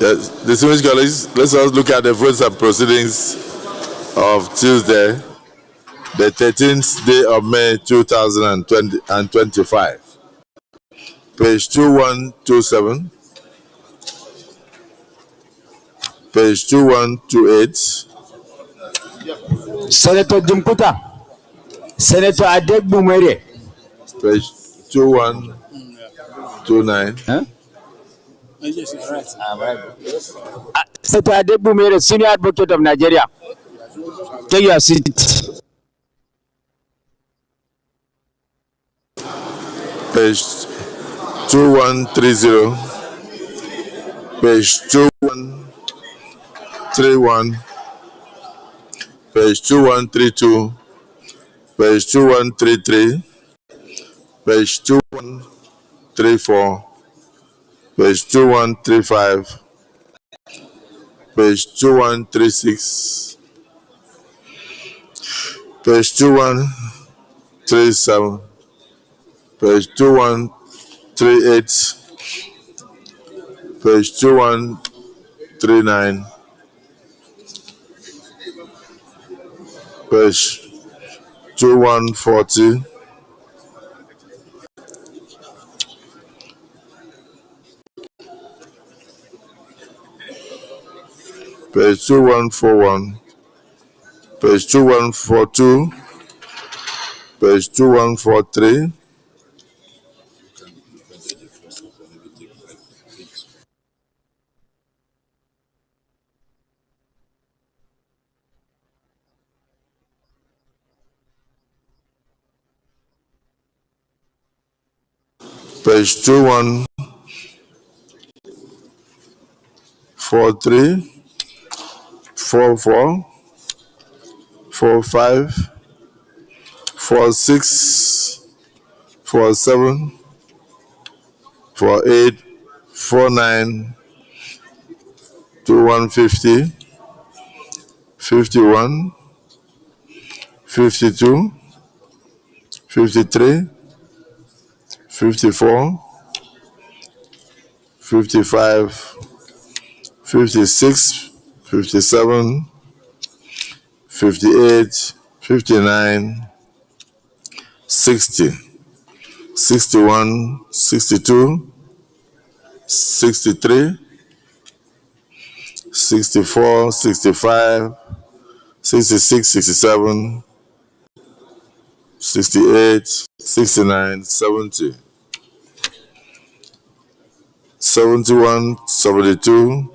Yes, distinguished colleagues, let's also look at the votes and proceedings of Tuesday, the 13th day of May 2025. Page 2127, page 2128, Senator Jumkuta, Senator Adegbumere, page 2129. huh? Yes, right. Senator Adegbumere, Senior Advocate of Nigeria. Take your seat. Page 2130, page 2131, page 2132, page 2133, page 2134, page 2135, page 2136, page 2137, page 2138, page 2139, page 2140, page 2141, page 2142, page 2143, page 2143, 44, 45, 46, 47, 48, 49, 2150, 51, 52, 53, 54, 55, 56, 57, 58, 59, 60, 61, 62, 63, 64, 65, 66, 67, 68, 69, 70, 71, 72,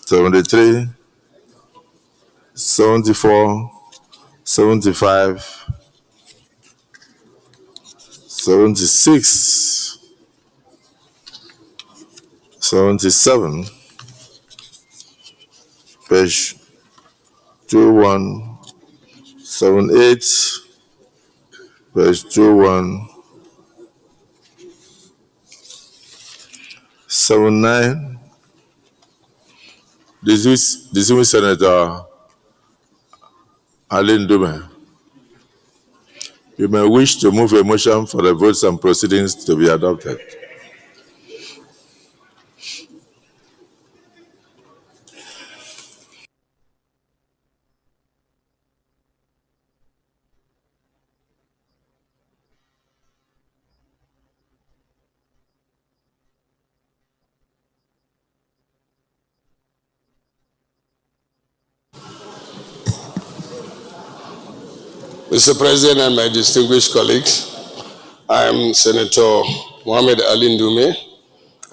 73, 74, 75, 76, 77, page 2178, page 2179. Distinguished Senator Alain Dume, you may wish to move a motion for the votes and proceedings to be adopted. Mr. President and my distinguished colleagues, I am Senator Mohamed Ali Ndume.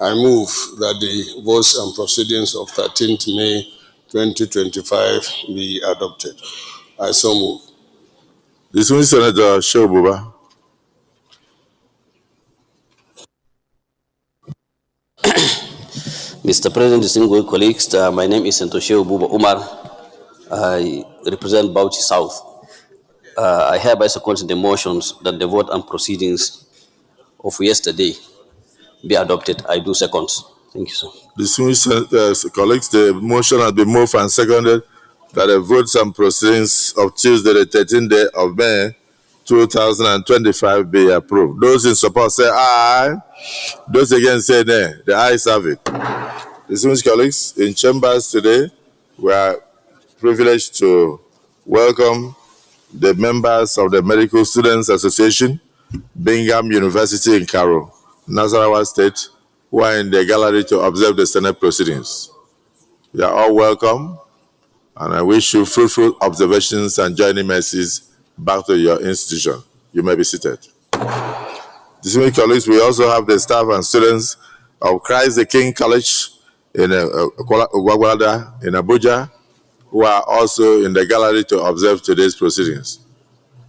I move that the votes and proceedings of 13th May 2025 be adopted. I so move. Distinguished Senator Shobuba. Mr. President, distinguished colleagues, my name is Senator Shehu Buba Umar. I represent Bauchi South. I hereby second the motions that the vote and proceedings of yesterday be adopted. I do second. Thank you, sir. Distinguished colleagues, the motion has been moved and seconded that the votes and proceedings of Tuesday, the 13th day of May 2025 be approved. Those in support say aye. Those against say nay. The ayes have it. Distinguished colleagues, in chambers today, we are privileged to welcome the members of the Medical Students Association, Bingham University in Karo, Nasarawa State, who are in the gallery to observe the Senate proceedings. You are all welcome, and I wish you fruitful observations and journey mercies back to your institution. You may be seated. Distinguished colleagues, we also have the staff and students of Christ the King College in Gwagwalada in Abuja, who are also in the gallery to observe today's proceedings.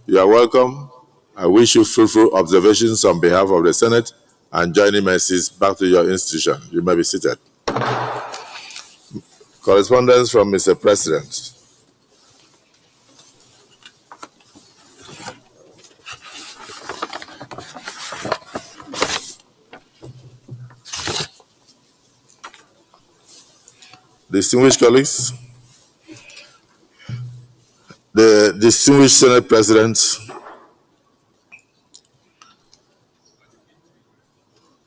You are welcome. I wish you fruitful observations on behalf of the Senate and joining mercies back to your institution. You may be seated. Correspondence from Mr. President. Distinguished colleagues, the distinguished Senate President,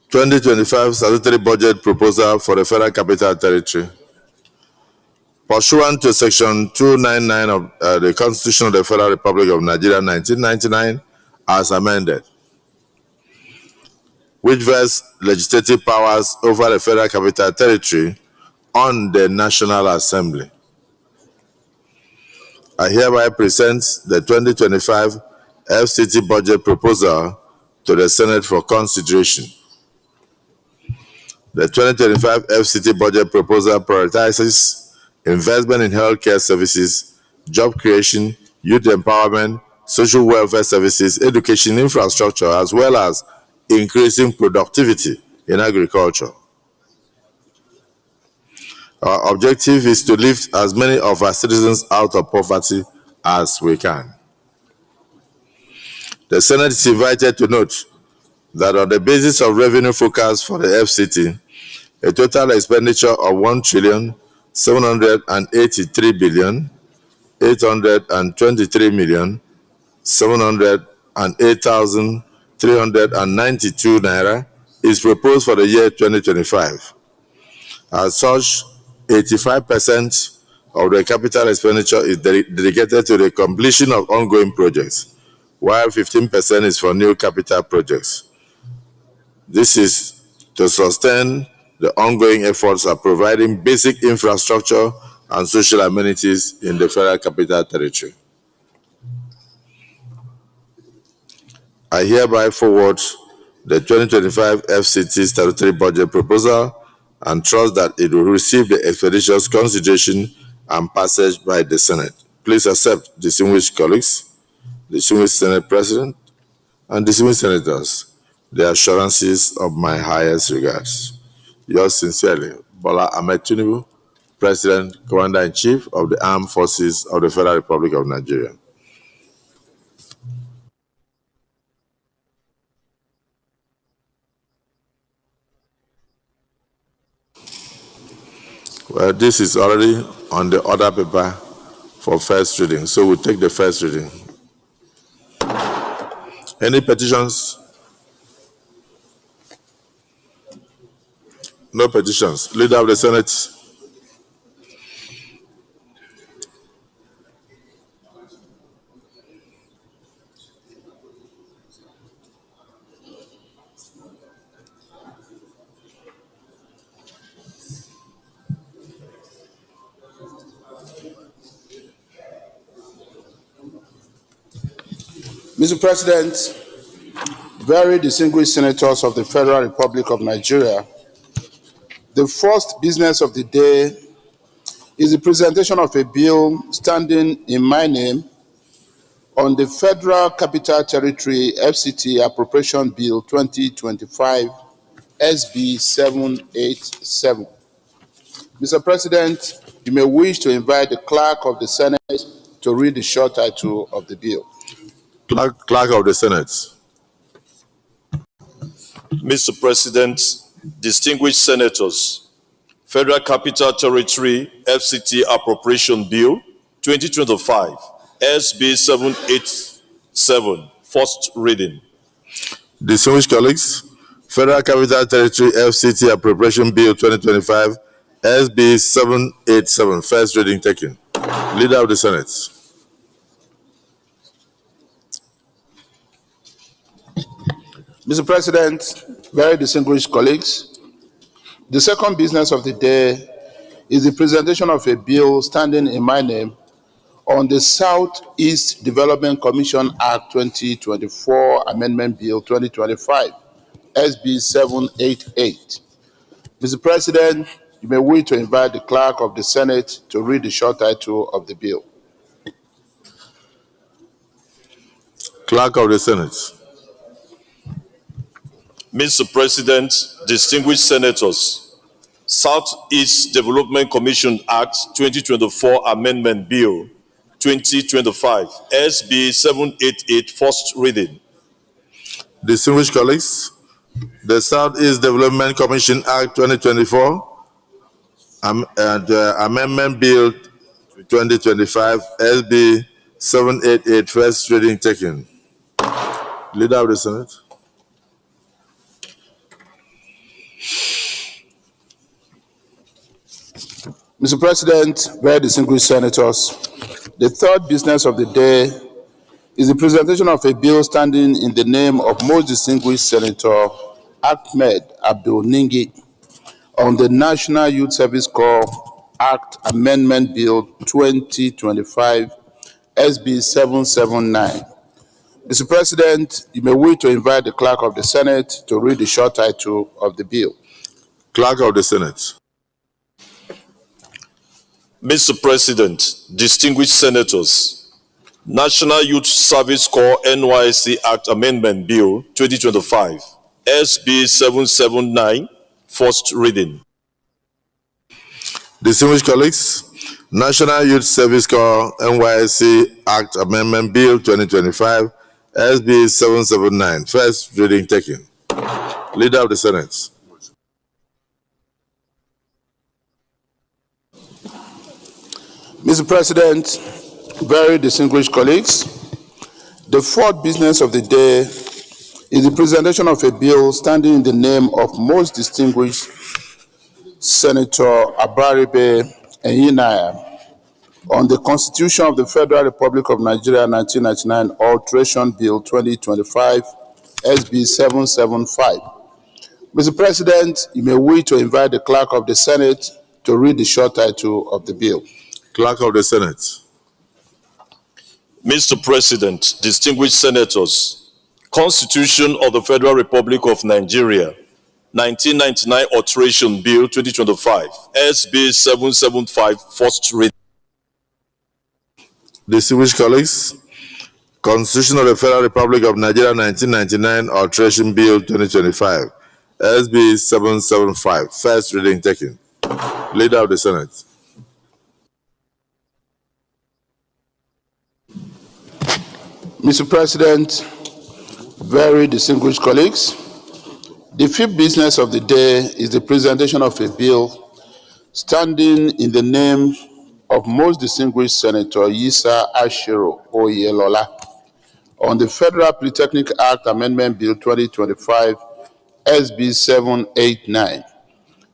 2025 statutory budget proposal for the Federal Capital Territory. Pursuant to Section 299 of the Constitution of the Federal Republic of Nigeria, 1999, as amended, which vests legislative powers over the Federal Capital Territory on the National Assembly. I hereby present the 2025 FCT budget proposal to the Senate for consideration. The 2025 FCT budget proposal prioritizes investment in healthcare services, job creation, youth empowerment, social welfare services, education infrastructure, as well as increasing productivity in agriculture. Our objective is to lift as many of our citizens out of poverty as we can. The Senate is invited to note that on the basis of revenue forecast for the FCT, a total expenditure of 1,783,823,708,392 naira is proposed for the year 2025. As such, 85% of the capital expenditure is dedicated to the completion of ongoing projects, while 15% is for new capital projects. This is to sustain the ongoing efforts of providing basic infrastructure and social amenities in the Federal Capital Territory. I hereby forward the 2025 FCT statutory budget proposal and trust that it will receive the expeditious consideration and passage by the Senate. Please accept, distinguished colleagues, distinguished Senate President, and distinguished senators, the assurances of my highest regards. Yours sincerely, Bola Ahmed Tinubu, President, Commander-in-Chief of the Armed Forces of the Federal Republic of Nigeria. Well, this is already on the order paper for first reading, so we'll take the first reading. Any petitions? No petitions. Leader of the Senate. Mr. President, very distinguished senators of the Federal Republic of Nigeria, the first business of the day is the presentation of a bill standing in my name on the Federal Capital Territory FCT Appropriation Bill 2025 SB 787. Mr. President, you may wish to invite the Clerk of the Senate to read the short title of the bill. Clerk of the Senate. Mr. President, distinguished senators, Federal Capital Territory FCT Appropriation Bill 2025 SB 787 first reading. Distinguished colleagues, Federal Capital Territory FCT Appropriation Bill 2025, SB 787, first reading taken. Leader of the Senate. Mr. President, very distinguished colleagues, the second business of the day is the presentation of a bill standing in my name on the Southeast Development Commission Act 2024 Amendment Bill 2025, SB 788. Mr. President, you may wish to invite the clerk of the Senate to read the short title of the bill. Clerk of the Senate. Mr. President, distinguished senators, Southeast Development Commission Act 2024 Amendment Bill 2025, SB 788, first reading. Distinguished colleagues, the Southeast Development Commission Act 2024 and Amendment Bill 2025, SB 788, first reading taken. Leader of the Senate. Mr. President, very distinguished senators, the third business of the day is the presentation of a bill standing in the name of most distinguished Senator Ahmed Abdul Ningi on the National Youth Service Corps Act Amendment Bill 2025, SB 779. Mr. President, you may wish to invite the clerk of the Senate to read the short title of the bill. Clerk of the Senate. Mr. President, distinguished senators, National Youth Service Corps NYSC Act Amendment Bill 2025, SB 779, first reading. Distinguished colleagues, National Youth Service Corps NYSC Act Amendment Bill 2025, SB 779, first reading taken. Leader of the Senate. Mr. President, very distinguished colleagues, the fourth business of the day is the presentation of a bill standing in the name of most distinguished Senator Abaribe Enyinaya on the Constitution of the Federal Republic of Nigeria 1999 Alteration Bill 2025, SB 775. Mr. President, you may wish to invite the clerk of the Senate to read the short title of the bill. Clerk of the Senate. Mr. President, distinguished senators, Constitution of the Federal Republic of Nigeria, 1999 Alteration Bill 2025, SB 775, first reading. Distinguished colleagues, Constitution of the Federal Republic of Nigeria 1999 Alteration Bill 2025, SB 775, first reading taken. Leader of the Senate. Mr. President, very distinguished colleagues, the fifth business of the day is the presentation of a bill standing in the name of most distinguished Senator Yisa Ashiro Oyelola on the Federal Polytechnic Act Amendment Bill 2025, SB 789.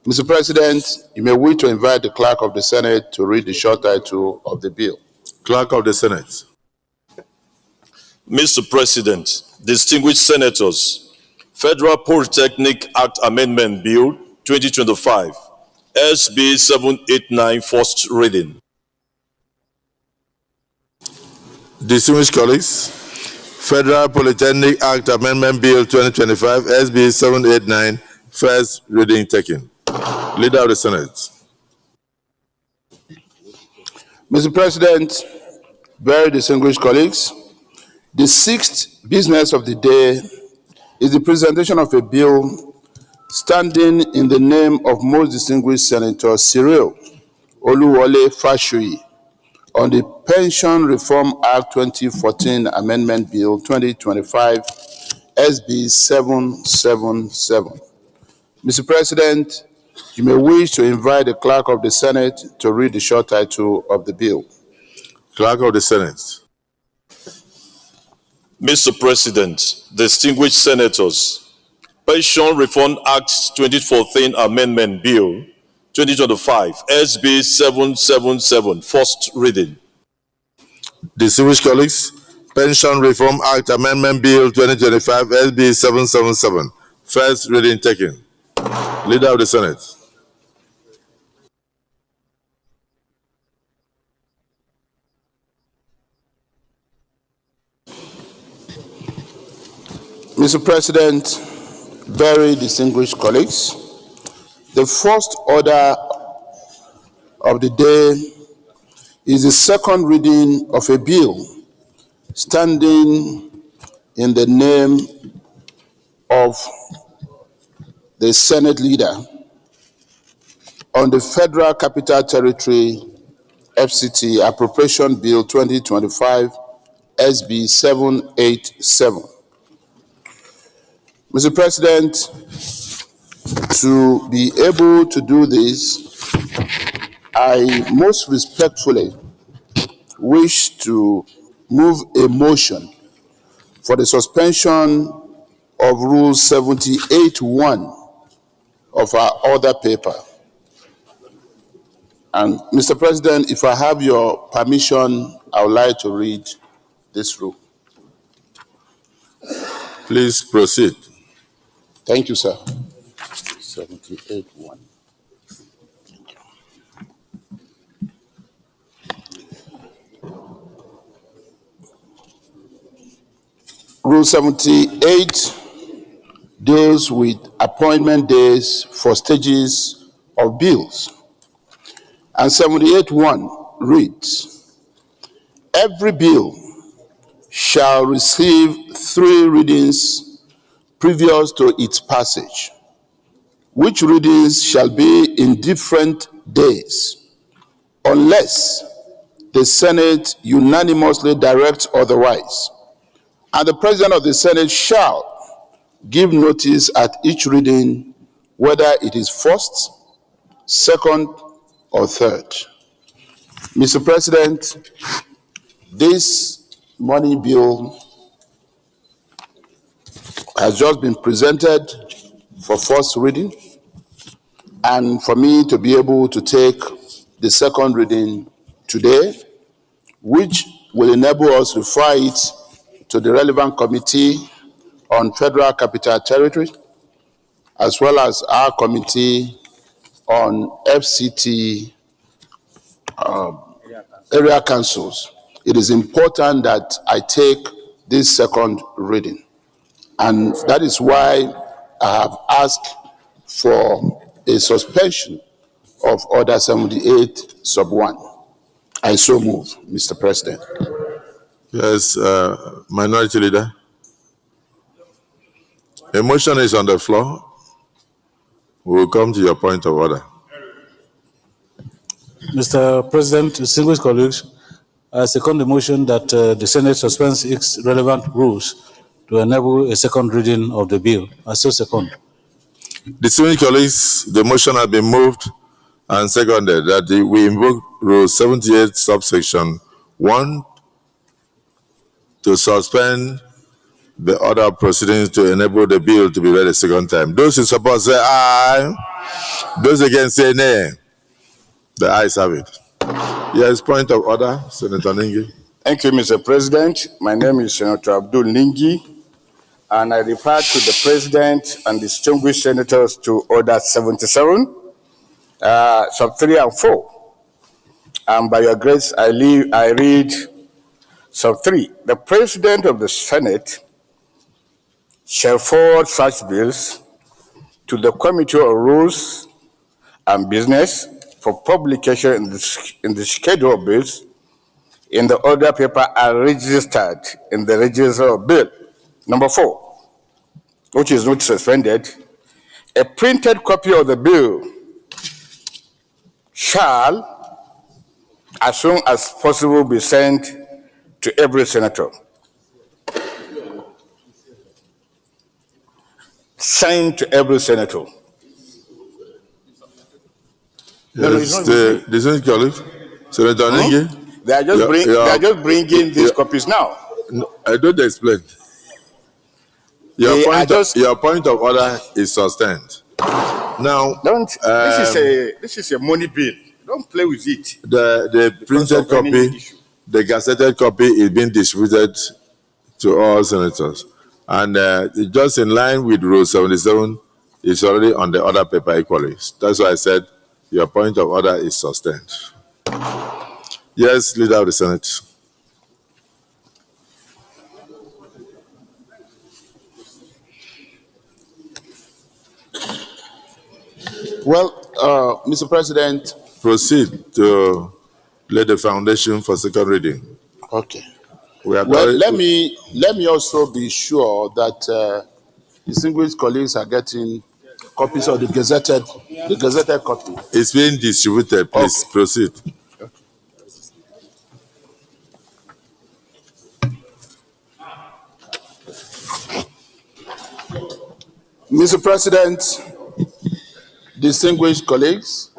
Mr. President, you may wish to invite the clerk of the Senate to read the short title of the bill. Clerk of the Senate. Mr. President, distinguished senators, Federal Polytechnic Act Amendment Bill 2025, SB 789, first reading. Distinguished colleagues, Federal Polytechnic Act Amendment Bill 2025, SB 789, first reading taken. Leader of the Senate. Mr. President, very distinguished colleagues, the sixth business of the day is the presentation of a bill standing in the name of most distinguished Senator Cyril Oluwole Fashoyi on the Pension Reform Act 2014 Amendment Bill 2025, SB 777. Mr. President, you may wish to invite the clerk of the Senate to read the short title of the bill. Clerk of the Senate. Mr. President, distinguished senators, Pension Reform Act 2014 Amendment Bill 2025, SB 777, first reading. Distinguished colleagues, Pension Reform Act Amendment Bill 2025, SB 777, first reading taken. Leader of the Senate. Mr. President, very distinguished colleagues, the first order of the day is the second reading of a bill standing in the name of the Senate leader on the Federal Capital Territory FCT Appropriation Bill 2025 SB 787. Mr. President, to be able to do this, I most respectfully wish to move a motion for the suspension of Rule 78(1) of our order paper. And Mr. President, if I have your permission, I would like to read this rule. Please proceed. Thank you, sir. 78(1). Rule 78 deals with appointment days for stages of bills. And 78(1) reads, every bill shall receive 3 readings previous to its passage, which readings shall be in different days, unless the Senate unanimously directs otherwise. And the President of the Senate shall give notice at each reading, whether it is first, second, or third. Mr. President, this money bill has just been presented for first reading, and for me to be able to take the second reading today, which will enable us to refer it to the relevant committee on Federal Capital Territory, as well as our committee on FCT area councils. It is important that I take this second reading. And that is why I have asked for a suspension of Order 78 sub 1. I so move, Mr. President. Yes, Minority Leader. A motion is on the floor. We will come to your point of order. Mr. President, distinguished colleagues, I second the motion that the Senate suspends its relevant rules to enable a second reading of the bill. I still second. Distinguished colleagues, the motion has been moved and seconded that we invoke Rule 78 subsection 1 to suspend the order of proceedings to enable the bill to be read a second time. Those in support say aye. Those against say nay. The ayes have it. Yes, point of order, Senator Ningi. Thank you, Mr. President. My name is Senator Abdul Ningi, and I refer to the President and distinguished senators to Order 77, sub 3 and 4. And by your grace, I read sub 3. The President of the Senate shall forward such bills to the Committee on Rules and Business for publication in the schedule of bills in the order paper are registered in the register of bill. Number 4, which is not suspended, a printed copy of the bill shall, as soon as possible, be sent to every senator. Sent to every senator. Yes, the colleague, Senator Ningi. They are just bringing these copies now. No, I don't explain. Your point of order is sustained. Now, this is a money bill. Don't play with it. The printed copy, the gazetted copy is being distributed to all senators. And just in line with Rule 77, it's already on the other paper equally. That's why I said your point of order is sustained. Yes, Leader of the Senate. Well, Mr. President. Proceed to lay the foundation for second reading. Okay. Let me also be sure that distinguished colleagues are getting copies of the gazetted copy. It's being distributed. Please proceed. Mr. President, distinguished colleagues,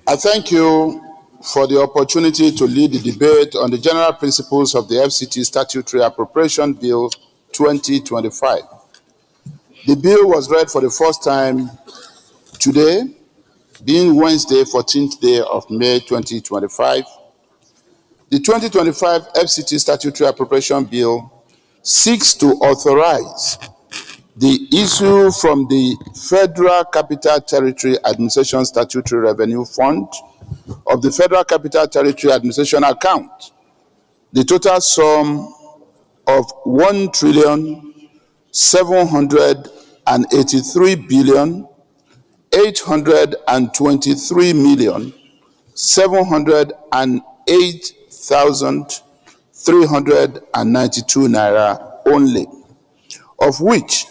I thank you for the opportunity to lead the debate on the general principles of the FCT Statutory Appropriation Bill 2025. The bill was read for the first time today, being Wednesday, 14th day of May 2025. The 2025 FCT Statutory Appropriation Bill seeks to authorize the issue from the Federal Capital Territory Administration Statutory Revenue Fund of the Federal Capital Territory Administration account the total sum of 1,783,823,708,392 naira only, of which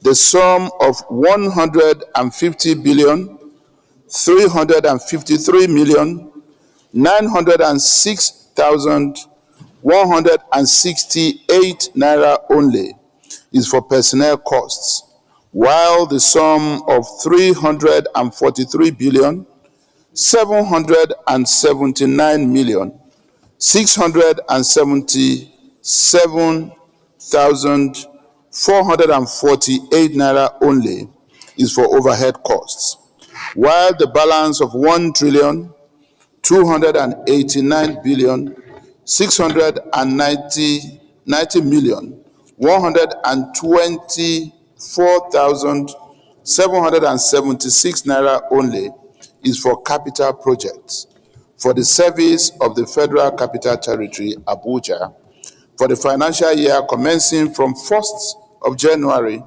the sum of 150,353,906,168 naira only is for personnel costs, while the sum of 343,779,677,448 naira only is for overhead costs, while the balance of 1,289,690,124,776 naira only is for capital projects for the service of the Federal Capital Territory, Abuja, for the financial year commencing from 1st of January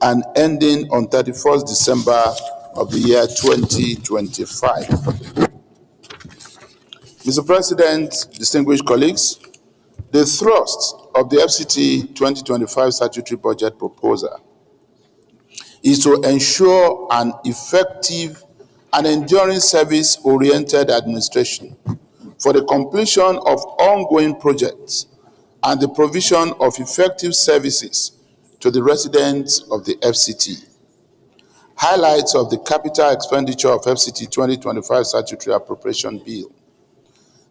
and ending on 31st December of the year 2025. Mr. President, distinguished colleagues, the thrust of the FCT 2025 statutory budget proposal is to ensure an effective and enduring service-oriented administration for the completion of ongoing projects and the provision of effective services to the residents of the FCT. Highlights of the capital expenditure of FCT 2025 statutory appropriation bill.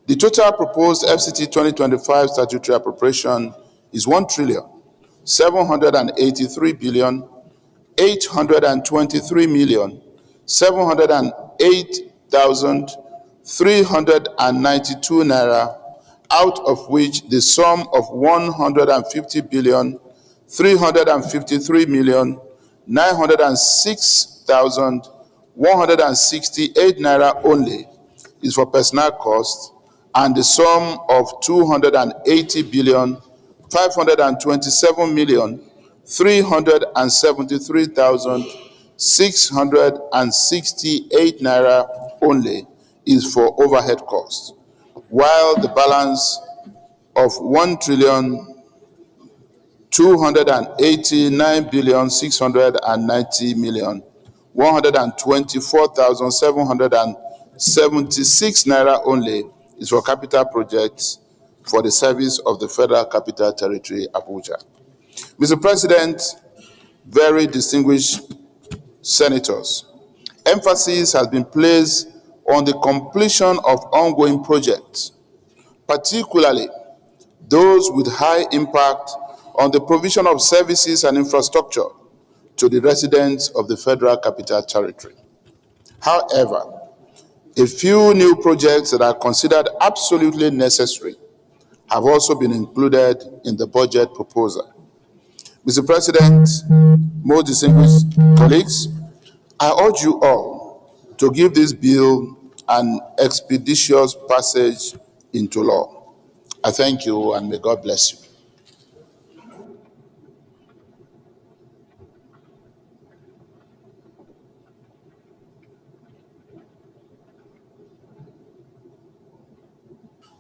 The total proposed FCT 2025 statutory appropriation is 1,783,823,708,392 naira, out of which the sum of 150,353,906,168 naira only is for personnel costs, and the sum of 280,527,373,668 naira only is for overhead costs, while the balance of 1,289,690,124,776 naira only is for capital projects for the service of the Federal Capital Territory, Abuja. Mr. President, very distinguished senators, emphasis has been placed on the completion of ongoing projects, particularly those with high impact on the provision of services and infrastructure to the residents of the Federal Capital Territory. However, a few new projects that are considered absolutely necessary have also been included in the budget proposal. Mr. President, most distinguished colleagues, I urge you all to give this bill an expeditious passage into law. I thank you, and may God bless you.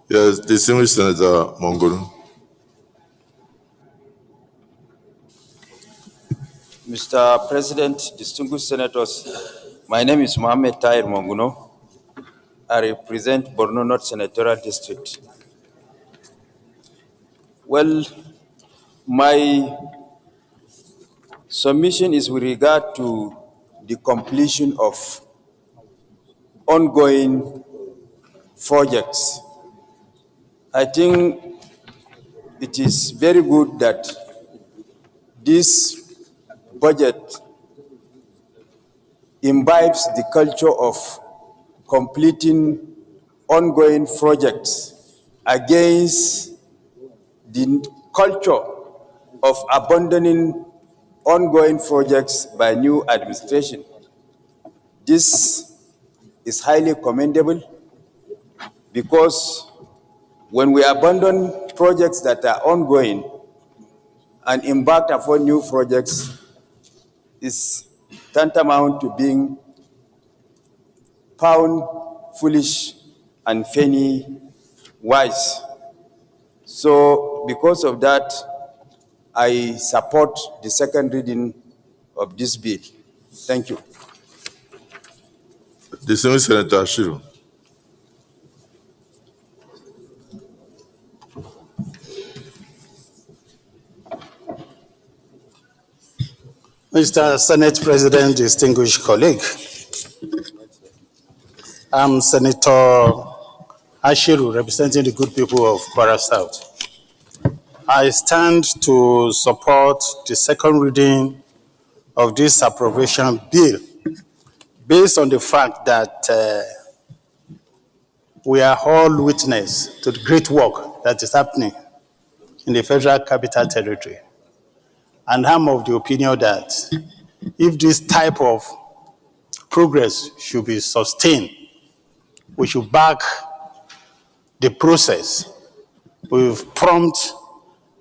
Yes, distinguished Senator Mongolu. Mr. President, distinguished senators, my name is Mohammed Tahir Monguno. I represent Borno North Senatorial District. Well, my submission is with regard to the completion of ongoing projects. I think it is very good that this budget imbibes the culture of completing ongoing projects against the culture of abandoning ongoing projects by new administration. This is highly commendable because when we abandon projects that are ongoing and embark upon new projects, is tantamount to being found foolish and penny wise. So because of that, I support the second reading of this bill. Thank you. Distinguished Senator Ashiru. Mr. Senate President, distinguished colleague, I'm Senator Ashiru, representing the good people of Kwara South. I stand to support the second reading of this appropriation bill based on the fact that we are all witness to the great work that is happening in the Federal Capital Territory. And I'm of the opinion that if this type of progress should be sustained, we should back the process with prompt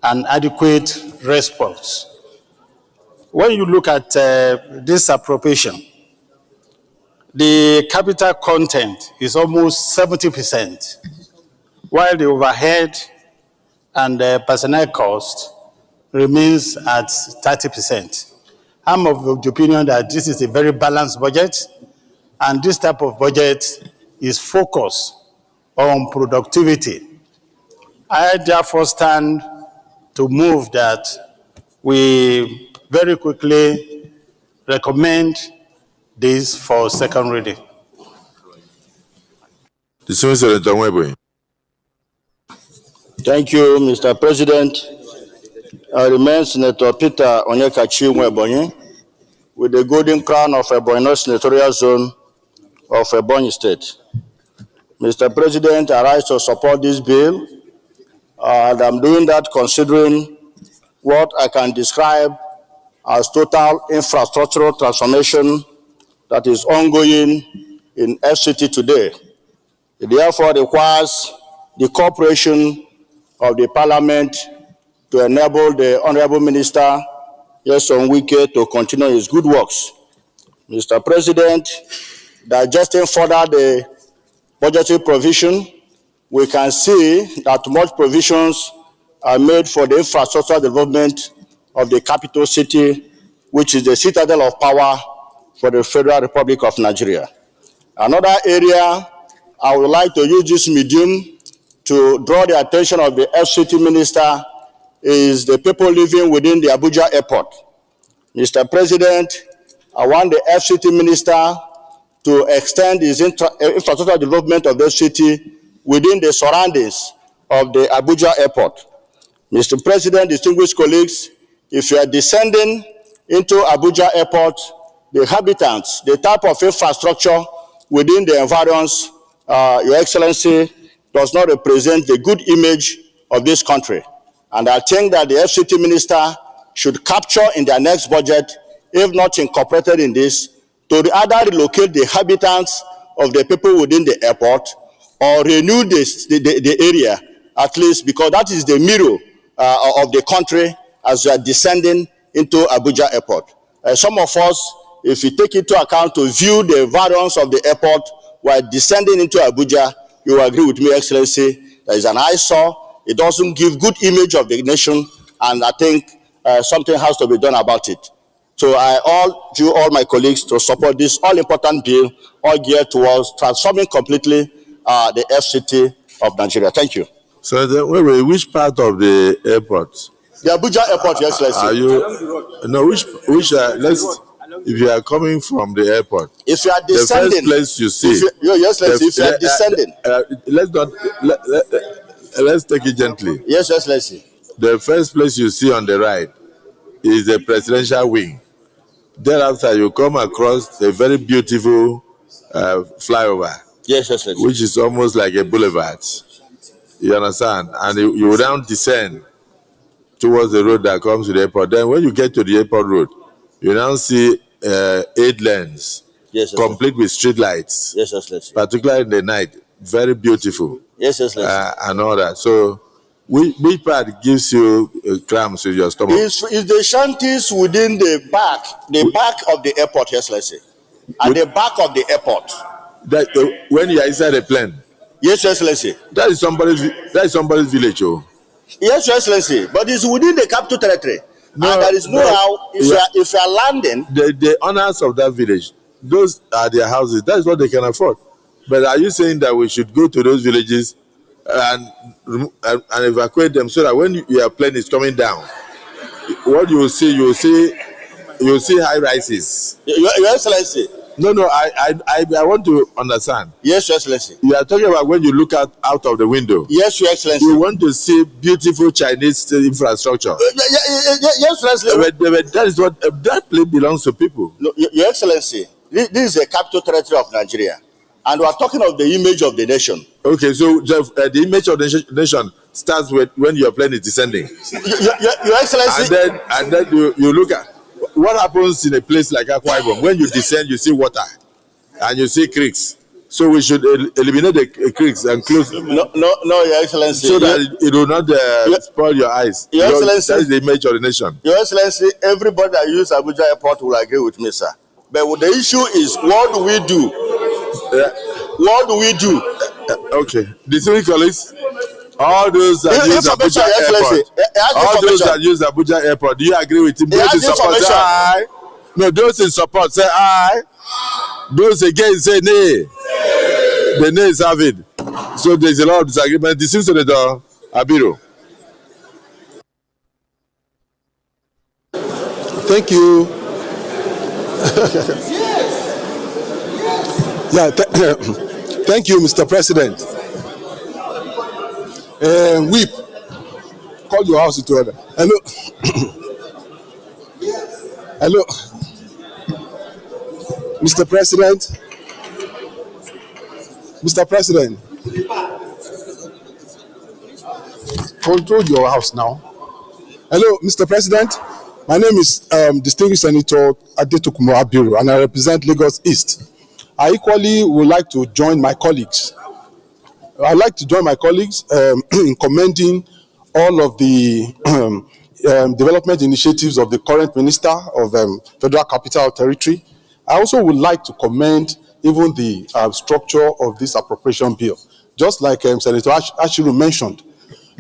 and adequate response. When you look at this appropriation, the capital content is almost 70%, while the overhead and the personnel cost remains at 30%. I'm of the opinion that this is a very balanced budget, and this type of budget is focused on productivity. I therefore stand to move that we very quickly recommend this for second reading. Distinguished Senator Nwebwe. Thank you, Mr. President. I remain Senator Peter Onyekachi Nwebonyi with the golden crown of Ebonyi North Senatorial Zone of Ebonyi State. Mr. President, I rise to support this bill, and I'm doing that considering what I can describe as total infrastructural transformation that is ongoing in FCT today. It therefore requires the cooperation of the Parliament to enable the Honorable Minister, Nyesom Wike, to continue his good works. Mr. President, digesting further the budgetary provision, we can see that much provisions are made for the infrastructure development of the capital city, which is the citadel of power for the Federal Republic of Nigeria. Another area I would like to use this medium to draw the attention of the FCT Minister is the people living within the Abuja airport. Mr. President, I want the FCT Minister to extend its infrastructural development of the city within the surroundings of the Abuja airport. Mr. President, distinguished colleagues, if you are descending into Abuja airport, the habitants, the type of infrastructure within the environs, Your Excellency, does not represent the good image of this country. And I think that the FCT minister should capture in their next budget, if not incorporated in this, to either relocate the habitants of the people within the airport or renew the area, at least, because that is the mirror of the country as we are descending into Abuja airport. Some of us, if you take into account to view the environs of the airport while descending into Abuja, you will agree with me, Excellency, there is an eyesore. It doesn't give good image of the nation, and I think something has to be done about it. So I urge all my colleagues to support this all-important bill, all geared towards transforming completely the FCT of Nigeria. Thank you. So, wait, which part of the airport? The Abuja airport, yes, let's see. Are you? No, which? If you are coming from the airport, if you are descending, the first place you see. Yes, let's see. If you are descending, let's take it gently. Yes, let's see. The first place you see on the right is the presidential wing. Thereafter, you come across a very beautiful flyover. Yes, let's see. Which is almost like a boulevard. You understand? And you will now descend towards the road that comes to the airport. Then when you get to the airport road, you now see 8 lanes, yes, complete with street lights. Yes, let's see. Particularly in the night, very beautiful. Yes, let's see. And all that. So, which part gives you cramps in your stomach? Is the shanties within the back of the airport? Yes, let's see. At the back of the airport. That when you are inside a plane. Yes, let's see. That is somebody's village, oh. Yes, let's see. But it's within the capital territory. No, and there is no how. If you are landing, the owners of that village, those are their houses. That is what they can afford. But are you saying that we should go to those villages and evacuate them so that when your plane is coming down, what you will see high rises? Your Excellency. No, I want to understand. Yes, Your Excellency. You are talking about when you look out of the window. Yes, Your Excellency. You want to see beautiful Chinese infrastructure. Yes, Your Excellency. But that is what that place belongs to people. No, Your Excellency, this is the capital territory of Nigeria, and we are talking of the image of the nation. Okay, so the image of the nation starts with when your plane is descending. Your Excellency. And then you look at what happens in a place like Akwa Ibom. When you descend, you see water, and you see creeks. So we should eliminate the creeks and close. No, Your Excellency. So that it will not spoil your eyes. Your Excellency. That is the image of the nation. Your Excellency, everybody that uses Abuja Airport will agree with me, sir. But the issue is, what do we do? What do we do? Okay. Distinguished colleagues, all those that use Abuja Airport, all those that use Abuja Airport, do you agree with him? Those in support say aye. No, those in support say aye. Those against say nay. The nays have it. So there's a lot of disagreement. Distinguished Senator Abiru. Thank you. Yeah, thank you, Mr. President. Whip, call your house into order. Hello. Hello. Mr. President. Mr. President. Control your house now. Hello, Mr. President. My name is Distinguished Senator Adetokunbo Abiru, and I represent Lagos East. I equally would like to join my colleagues. I'd like to join my colleagues in commending all of the development initiatives of the current Minister of Federal Capital Territory. I also would like to commend even the structure of this appropriation bill. Just like Senator Ashiru mentioned,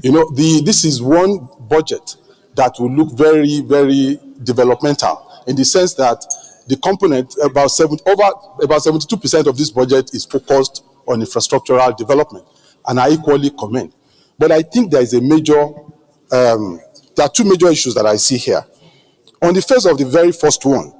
you know, this is one budget that will look very, very developmental, in the sense that the component, about 72% of this budget is focused on infrastructural development, and I equally commend. But I think there is a major, there are two major issues that I see here. On the face of the very first one,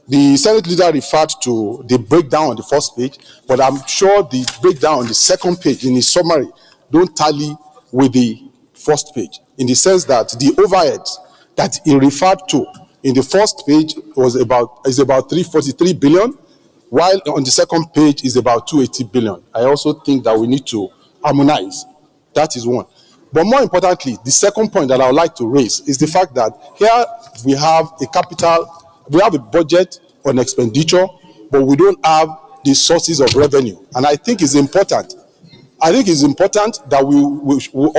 The Senate leader referred to the breakdown on the first page, but I'm sure the breakdown on the second page in his summary don't tally with the first page, in the sense that the overheads that he referred to in the first page is about 343 billion, while on the second page is about 280 billion. I also think that we need to harmonize. That is one. But more importantly, the second point that I would like to raise is the fact that here we have a budget on expenditure, but we don't have the sources of revenue. And I think it's important. That we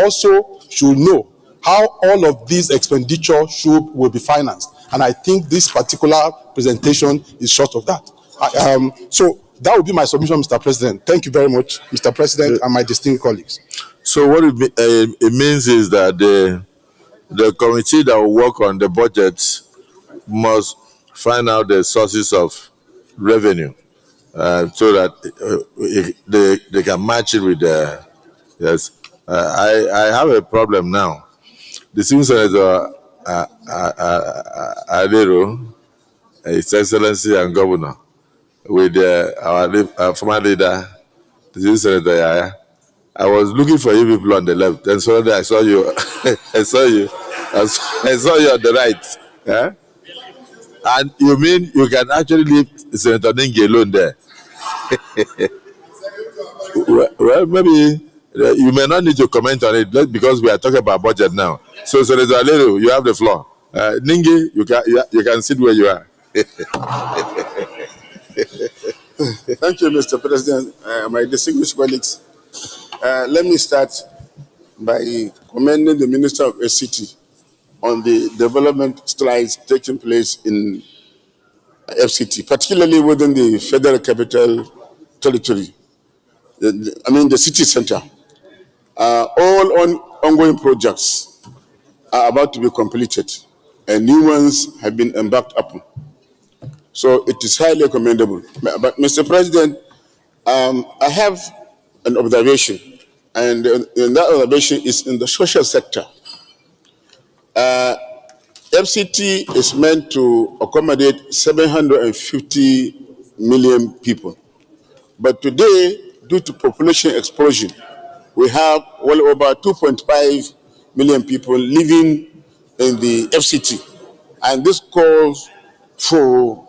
also should know how all of these expenditure will be financed. And I think this particular presentation is short of that. So that would be my submission, Mr. President. Thank you very much, Mr. President, and my distinguished colleagues. So what it means is that the committee that will work on the budget must find out the sources of revenue so that they can match it with the, yes. I have a problem now. The Civil Senator Adero, His Excellency and Governor, with our former leader, the Civil Senator Yaya. I was looking for you people on the left, and suddenly I saw you. I saw you on the right. Yeah? And you mean you can actually leave Senator Ningi alone there? Well, maybe you may not need to comment on it because we are talking about budget now. So, Senator Alero, you have the floor. Ningi, you can sit where you are. Thank you, Mr. President. My distinguished colleagues, let me start by commending the Minister of FCT on the development strides taking place in FCT, particularly within the Federal Capital Territory, the city center. All ongoing projects are about to be completed, and new ones have been embarked upon. So it is highly commendable. But, Mr. President, I have an observation, and that observation is in the social sector. FCT is meant to accommodate 750 million people. But today, due to population explosion, we have well over 2.5 million people living in the FCT. And this calls for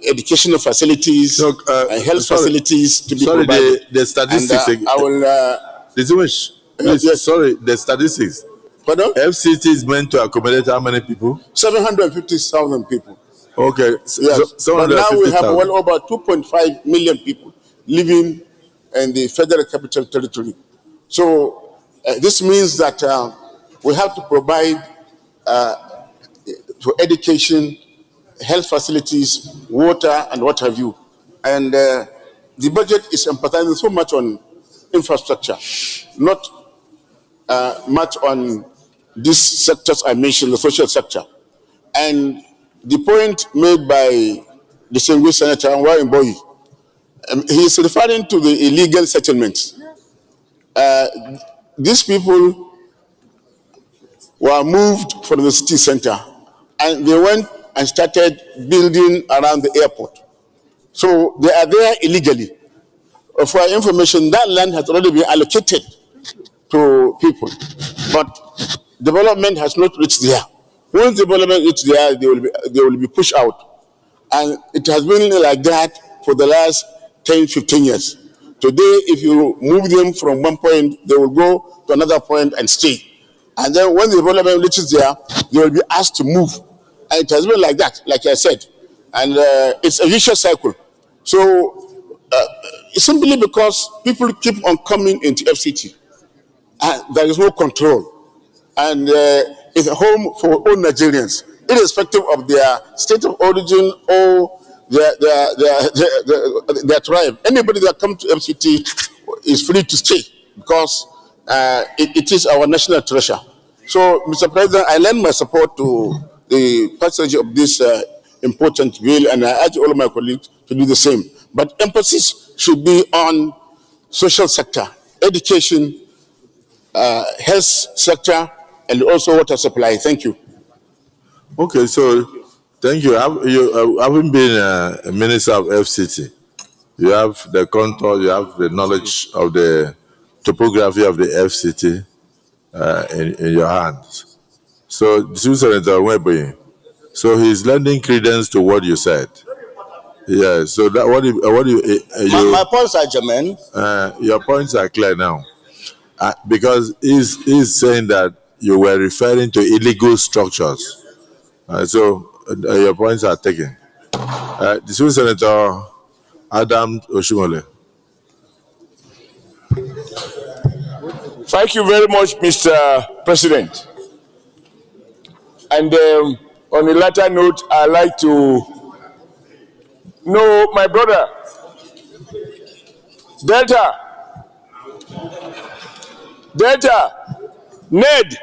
educational facilities and health facilities to be provided. The statistics. And, I will... Distinguish, please, yes. Sorry, the statistics. Pardon? FCT is meant to accommodate how many people? 750,000 people. Okay. Yes. But now we have well over 2.5 million people living in the Federal Capital Territory. So this means that we have to provide for education, health facilities, water, and what have you. And the budget is emphasizing so much on infrastructure, not much on these sectors I mentioned, the social sector. And the point made by distinguished Senator Anwar Mboyi, he is referring to the illegal settlements. These people were moved from the city center, and they went and started building around the airport. So they are there illegally. For our information, that land has already been allocated to people, but development has not reached there. Once development reaches there, they will be pushed out. And it has been like that for the last 10, 15 years. Today, if you move them from one point, they will go to another point and stay. And then when the development reaches there, they will be asked to move. And it has been like that, like I said. And it's a vicious cycle. So simply because people keep on coming into FCT, there is no control. And it's a home for all Nigerians, irrespective of their state of origin or their tribe. Anybody that comes to FCT is free to stay because it is our national treasure. So, Mr. President, I lend my support to the passage of this important bill, and I urge all of my colleagues to do the same. But emphasis should be on social sector, education, health sector, and also water supply. Thank you. Okay, so Thank you. Having been a minister of FCT, you have the contour, you have the knowledge of the topography of the FCT in your hands. So, Senator Webby, so he's lending credence to what you said. Yeah. So that My points are germane. Your points are clear now, because he's saying that you were referring to illegal structures. So your points are taken. The Senator Adam Oshimole. Thank you very much, Mr. President. And on a latter note, I'd like to know my brother, Delta, Ned.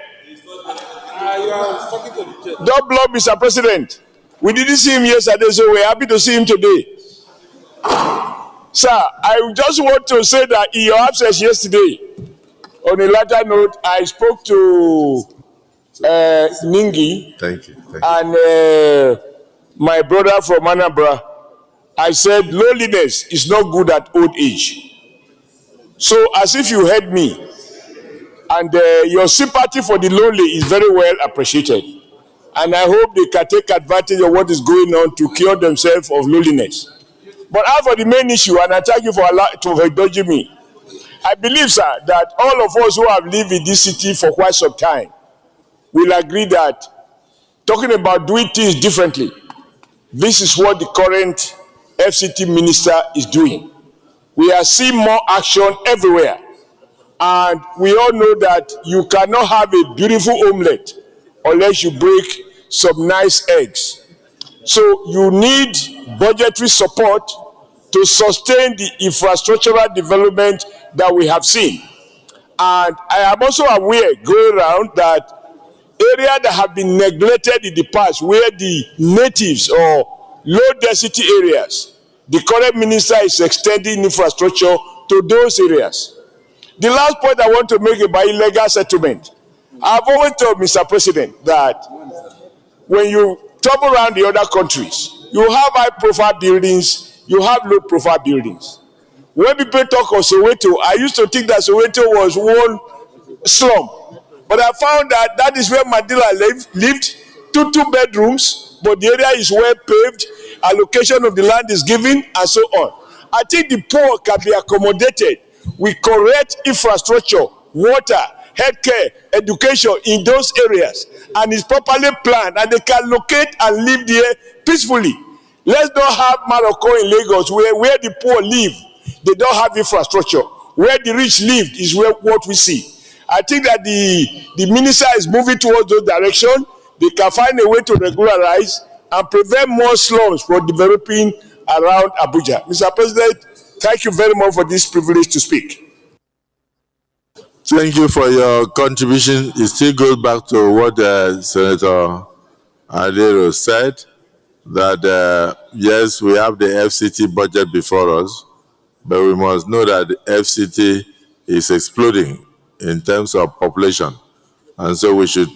Don't block Mr. President. We didn't see him yesterday, so we're happy to see him today. Sir, I just want to say that in your absence yesterday, on a latter note, I spoke to Ningi. Thank you. And my brother from Anambra. I said loneliness is not good at old age. So as if you heard me, and your sympathy for the lonely is very well appreciated. And I hope they can take advantage of what is going on to cure themselves of loneliness. But as for the main issue, and I thank you for indulging me, I believe, sir, that all of us who have lived in this city for quite some time will agree that talking about doing things differently, this is what the current FCT minister is doing. We are seeing more action everywhere. And we all know that you cannot have a beautiful omelette unless you break some nice eggs. So you need budgetary support to sustain the infrastructural development that we have seen. And I am also aware, going around, that areas that have been neglected in the past, where the natives or low-density areas, the current minister is extending infrastructure to those areas. The last point I want to make about illegal settlement. I've always told Mr. President that when you travel around the other countries, you have high-profile buildings, you have low-profile buildings. When people talk of Soweto, I used to think that Soweto was one slum. But I found that that is where Mandela lived, two bedrooms, but the area is well paved, allocation of the land is given, and so on. I think the poor can be accommodated with correct infrastructure, water, healthcare, education in those areas, and it's properly planned, and they can locate and live there peacefully. Let's not have Morocco in Lagos, where the poor live, they don't have infrastructure. Where the rich live is what we see. I think that the minister is moving towards those directions. They can find a way to regularize and prevent more slums from developing around Abuja. Mr. President, thank you very much for this privilege to speak. Thank you for your contribution. It still goes back to what Senator Adero said, that yes, we have the FCT budget before us, but we must know that the FCT is exploding in terms of population. And so we should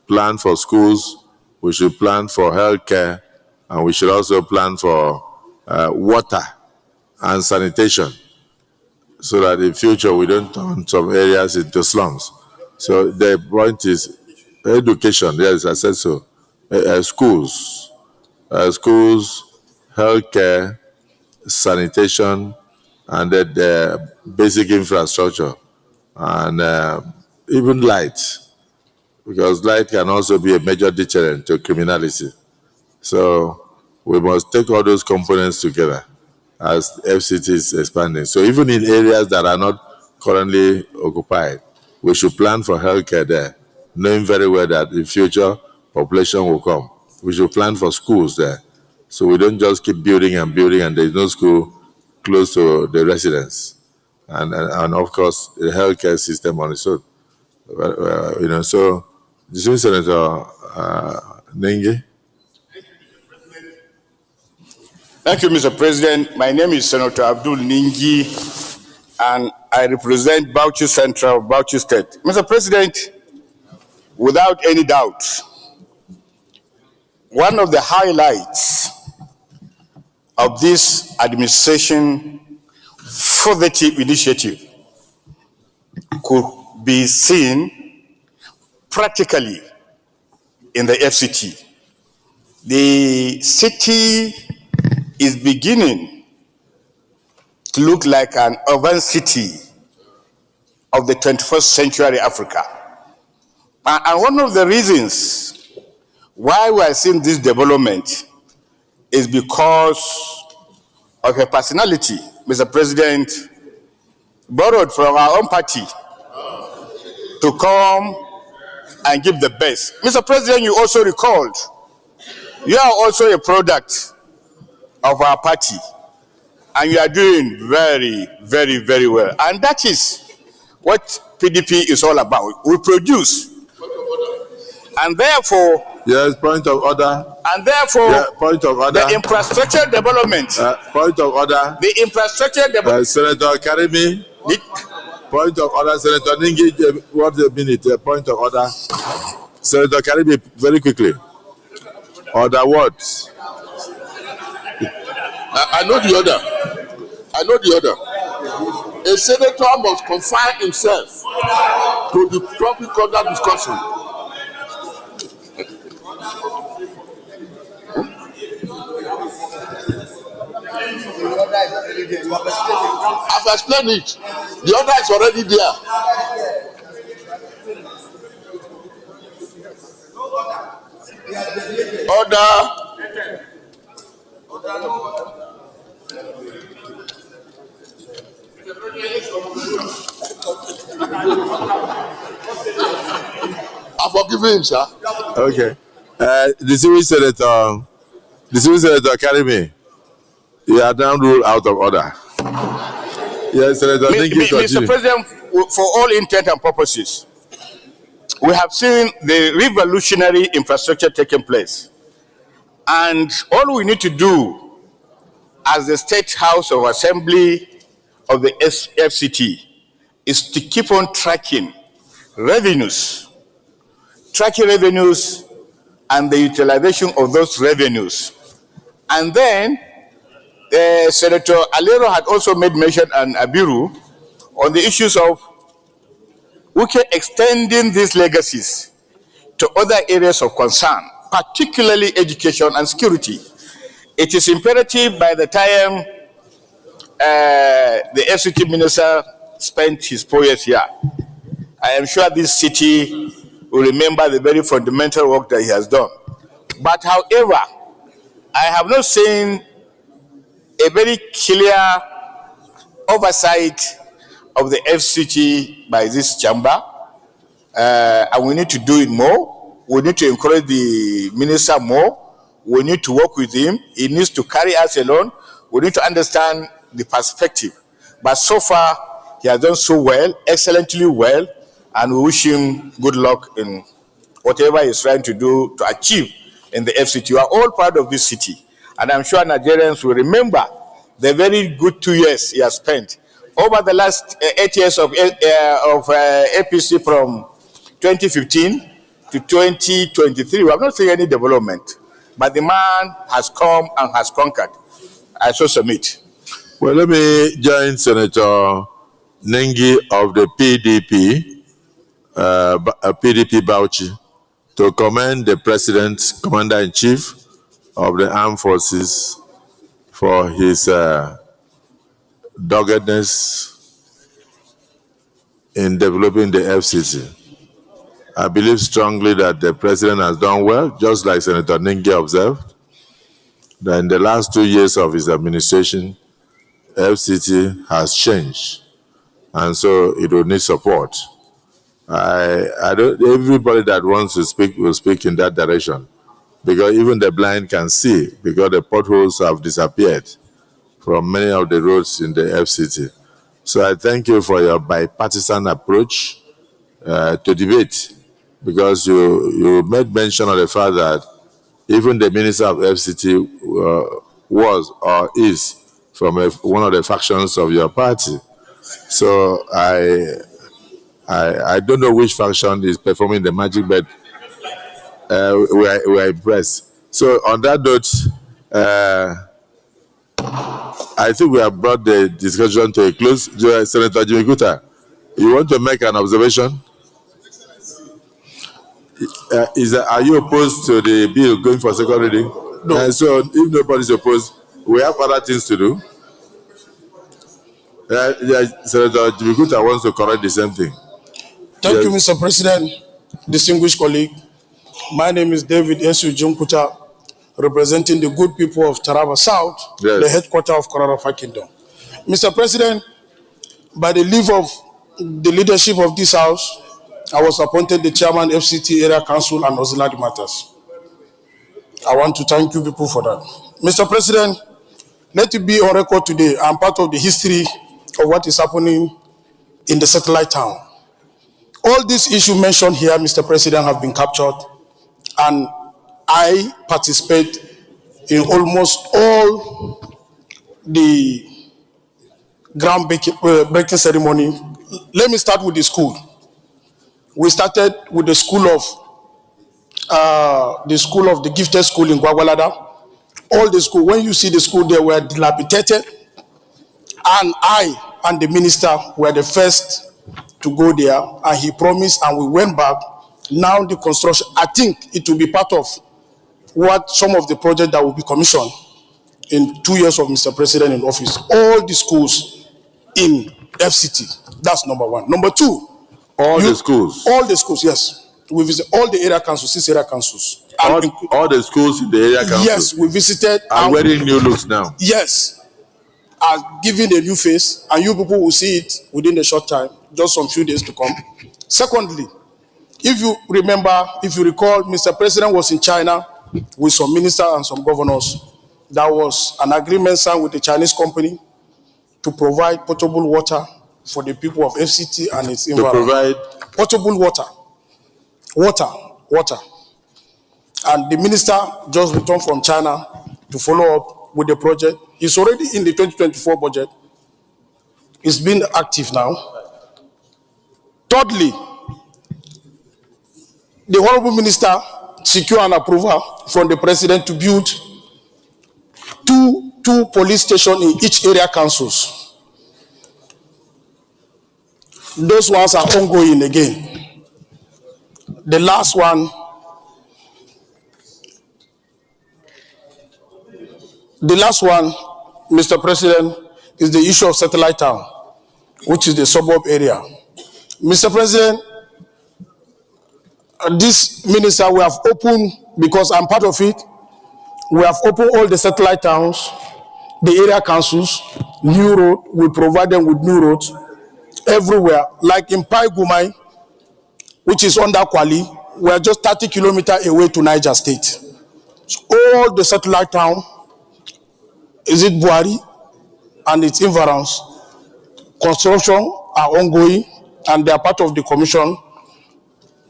plan for schools, we should plan for healthcare, and we should also plan for water and sanitation, so that in future we don't turn some areas into slums. So the point is education, yes, I said so. Schools, healthcare, sanitation, and the basic infrastructure, and even light, because light can also be a major deterrent to criminality. So we must take all those components together as FCT is expanding. So even in areas that are not currently occupied, we should plan for healthcare there, knowing very well that in future population will come. We should plan for schools there, so we don't just keep building and building and there's no school close to the residents. And of course, the healthcare system on its own. So this is Senator Ningi. Thank you, Mr. President. My name is Senator Abdul Ningi, and I represent Bauchi Central, Bauchi State. Mr. President, without any doubt, one of the highlights of this administration positive initiative could be seen practically in the FCT. The city is beginning to look like an urban city of the 21st century Africa. And one of the reasons why we are seeing this development is because of a personality, Mr. President, borrowed from our own party to come and give the best. Mr. President, you also recalled, you are also a product of our party, and you are doing very, very, very well. And that is what PDP is all about. We produce. And therefore, yes, point of order. And therefore, yeah, point of order. The infrastructure development. Point of order. The infrastructure development. Senator Karimi. Point of order. Senator Ningi, what's a minute? Point of order. Senator Karimi, very quickly. Order what? I know the order. I know the order. A senator must confine himself to the topic under discussion. I've explained it. The order is already there. Order. I forgive him, sir. Okay. The civil senator carry me. You are now ruled out of order. Yes, Senator. Mr. President, for all intent and purposes, we have seen the revolutionary infrastructure taking place. And all we need to do as the State House of Assembly of the FCT is to keep on tracking revenues and the utilization of those revenues. And then Senator Alero had also made mention, and Abiru, on the issues of extending these legacies to other areas of concern, particularly education and security. It is imperative by the time the FCT minister spent his 4 years here, I am sure this city will remember the very fundamental work that he has done. But however, I have not seen a very clear oversight of the FCT by this chamber, and we need to do it more. We need to encourage the minister more. We need to work with him. He needs to carry us along. We need to understand the perspective. But so far, he has done so well, excellently well, and we wish him good luck in whatever he's trying to do to achieve in the FCT. We are all proud of this city. And I'm sure Nigerians will remember the very good 2 years he has spent. Over the last 8 years of APC from 2015 to 2023, we have not seen any development. But the man has come and has conquered. I so submit. Well, let me join Senator Nengi of the PDP, PDP Bauchi, to commend the President, Commander-in-Chief of the Armed Forces, for his doggedness in developing the FCC. I believe strongly that the President has done well, just like Senator Nengi observed, that in the last 2 years of his administration, FCT has changed, and so it will need support. I don't. Everybody that wants to speak will speak in that direction, because even the blind can see, because the potholes have disappeared from many of the roads in the FCT. So I thank you for your bipartisan approach to debate, because you made mention of the fact that even the minister of FCT was or is from one of the factions of your party. So I don't know which faction is performing the magic, but we are impressed. So on that note, I think we have brought the discussion to a close. Senator Jimmy Kuta, you want to make an observation? Are you opposed to the bill going for second reading? No. So if nobody is opposed, we have other things to do. Senator Jimmy Kuta wants to correct the same thing. Thank you, Mr. President, distinguished colleague. My name is David Esu Junkuta, representing the good people of Taraba South, the headquarters of Kororofa Kingdom. Mr. President, by the leave of the leadership of this House, I was appointed the chairman FCT Area Council and Auxiliary Matters. I want to thank you people for that. Mr. President, let it be on record today, I'm part of the history of what is happening in the satellite town. All these issues mentioned here, Mr. President, have been captured, and I participate in almost all the groundbreaking ceremony. Let me start with the school. We started with the school of the gifted school in Gwagwalada. All the school, when you see the school, they were dilapidated, and I and the minister were the first to go there, and he promised, and we went back. Now the construction, I think it will be part of what some of the projects that will be commissioned in 2 years of Mr. President in office. All the schools in FCT. That's number one. Number two. All the schools? All the schools, yes. We visit all the area councils, 6 area councils. All the schools in the area council? Yes, we visited. Are wearing new looks now? Yes. Are giving a new face, and you people will see it within a short time, just some few days to come. Secondly, if you remember, if you recall, Mr. President was in China with some ministers and some governors. There was an agreement signed with the Chinese company to provide potable water for the people of FCT and its environment. To provide potable water. Water. And the minister just returned from China to follow up with the project. It's already in the 2024 budget. It's been active now. Thirdly, the Honorable Minister secured an approval from the President to build two police stations in each area councils. Those ones are ongoing again. The last one, Mr. President, is the issue of satellite town, which is the suburb area. Mr. President, this minister, we have opened, because I'm part of it, we have opened all the satellite towns, the area councils, new road, we provide them with new roads everywhere. Like in Pai Gumai, which is under Kwali, we are just 30 kilometers away to Niger State. So all the satellite town, is it Buhari and its environs, construction are ongoing, and they are part of the commission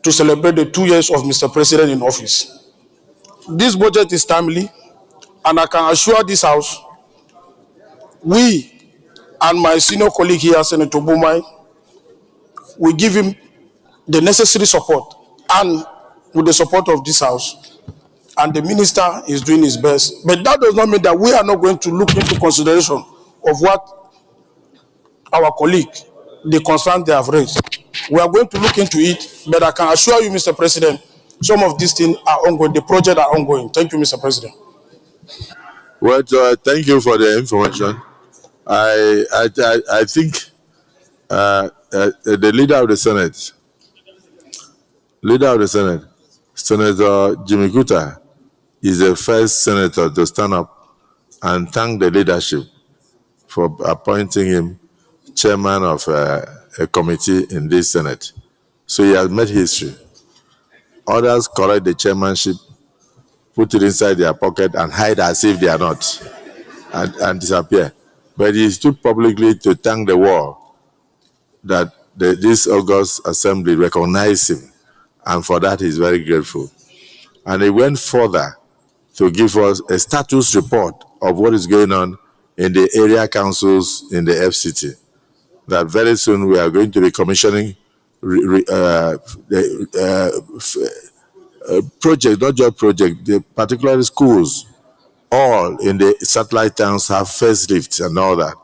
to celebrate the 2 years of Mr. President in office. This budget is timely, and I can assure this House, we and my senior colleague here, Senator Boumai, we give him the necessary support, and with the support of this House, and the minister is doing his best. But that does not mean that we are not going to look into consideration of what our colleague, the concern they have raised. We are going to look into it, but I can assure you, Mr. President, some of these things are ongoing. The projects are ongoing. Thank you, Mr. President. Well, thank you for the information. I think the leader of the Senate, Senator Jimmy Kuta, is the first senator to stand up and thank the leadership for appointing him chairman of a committee in this Senate. So he has made history. Others correct the chairmanship, put it inside their pocket and hide as if they are not, and disappear. But he stood publicly to thank the world that this August Assembly recognized him, and for that he's very grateful. And he went further to give us a status report of what is going on in the area councils in the FCT. That very soon we are going to be commissioning project, not just project, the particular schools, all in the satellite towns have facelifts and all that,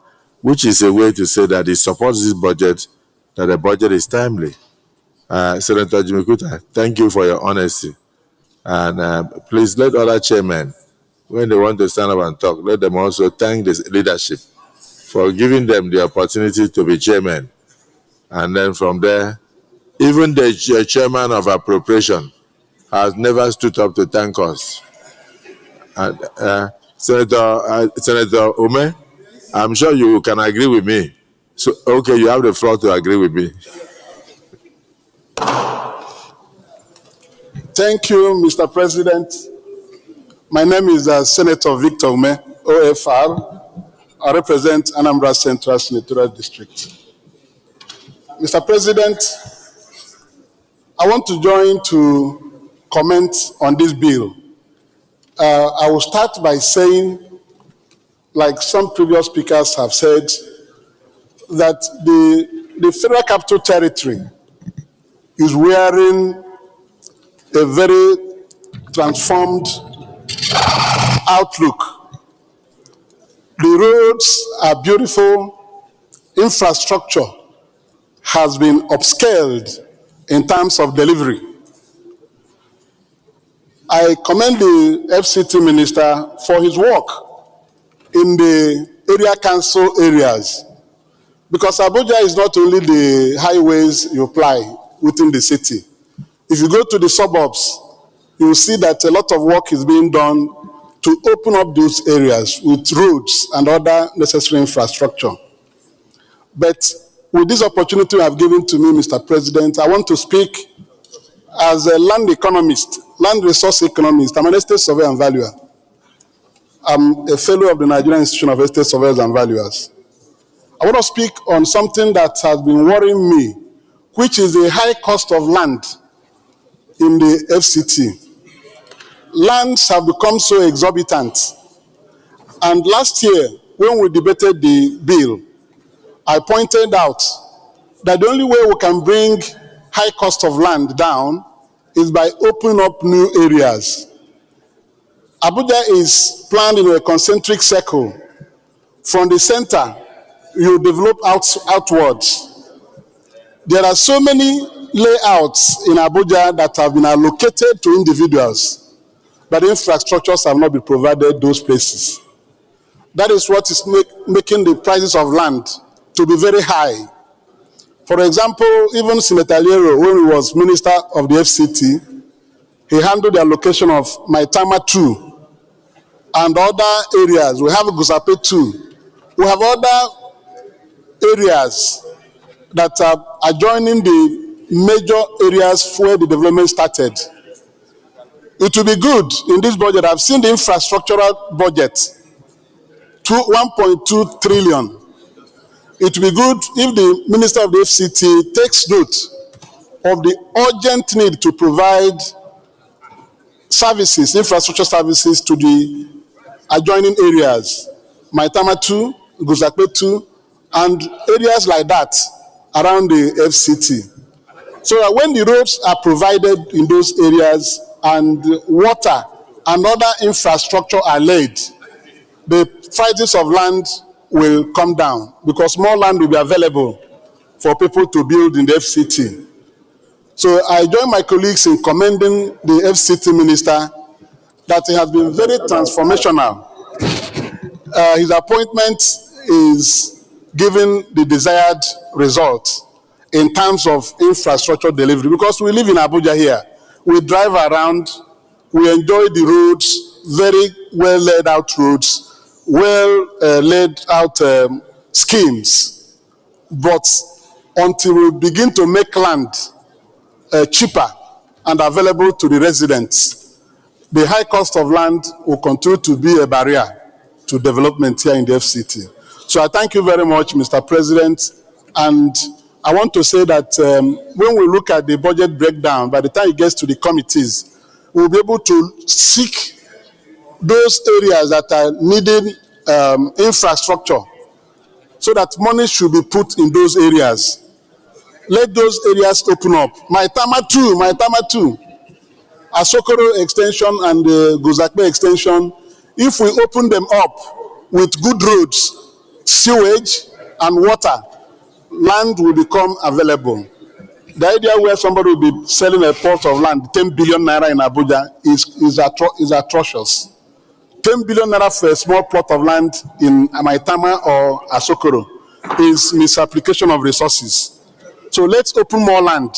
which is a way to say that it supports this budget, that the budget is timely. Senator Jimmy Kuta, thank you for your honesty. And please let other chairmen, when they want to stand up and talk, let them also thank the leadership for giving them the opportunity to be chairman. And then from there, even the chairman of appropriation has never stood up to thank us. And, Senator Ume, I'm sure you can agree with me. So, okay, you have the floor to agree with me. Thank you, Mr. President. My name is Senator Victor Ume, OFR. I represent Anambra Central Senatorial District. Mr. President, I want to join to comment on this bill. I will start by saying, like some previous speakers have said, that the Federal Capital Territory is wearing a very transformed outlook. The roads are beautiful. Infrastructure has been upscaled in terms of delivery. I commend the FCT minister for his work in the area council areas, because Abuja is not only the highways you apply within the city. If you go to the suburbs, you will see that a lot of work is being done to open up those areas with roads and other necessary infrastructure. But with this opportunity you have given to me, Mr. President, I want to speak as a land economist, land resource economist. I'm an estate surveyor and valuer. I'm a fellow of the Nigerian Institution of Estate Surveyors and Valuers. I want to speak on something that has been worrying me, which is the high cost of land in the FCT. Lands have become so exorbitant. And last year, when we debated the bill, I pointed out that the only way we can bring high cost of land down is by opening up new areas. Abuja is planned in a concentric circle. From the center, you develop outwards. There are so many layouts in Abuja that have been allocated to individuals, but infrastructures have not been provided those places. That is what is making the prices of land to be very high. For example, even Senator Liero, when he was Minister of the FCT, he handled the allocation of Maitama 2 and other areas. We have Gusape 2. We have other areas that are adjoining the major areas where the development started. It will be good in this budget. I've seen the infrastructural budget, 1.2 trillion. It will be good if the Minister of the FCT takes note of the urgent need to provide services, infrastructure services to the adjoining areas, Maitama 2, Gusape 2, and areas like that around the FCT. So that when the roads are provided in those areas and water and other infrastructure are laid, the prices of land will come down because more land will be available for people to build in the FCT. So I join my colleagues in commending the FCT minister that he has been very transformational. His appointment is giving the desired result in terms of infrastructure delivery, because we live in Abuja here. We drive around, we enjoy the roads, very well laid out roads, well laid out schemes. But until we begin to make land cheaper and available to the residents, the high cost of land will continue to be a barrier to development here in the FCT. So I thank you very much, Mr. President, and I want to say that when we look at the budget breakdown, by the time it gets to the committees, we'll be able to seek those areas that are needing infrastructure, so that money should be put in those areas. Let those areas open up. Maitama 2. Asokoro extension and the Gozakbe extension, if we open them up with good roads, sewage, and water, land will become available. The idea where somebody will be selling a plot of land, 10 billion naira in Abuja, is atrocious. 10 billion naira for a small plot of land in Amaitama or Asokoro is misapplication of resources. So let's open more land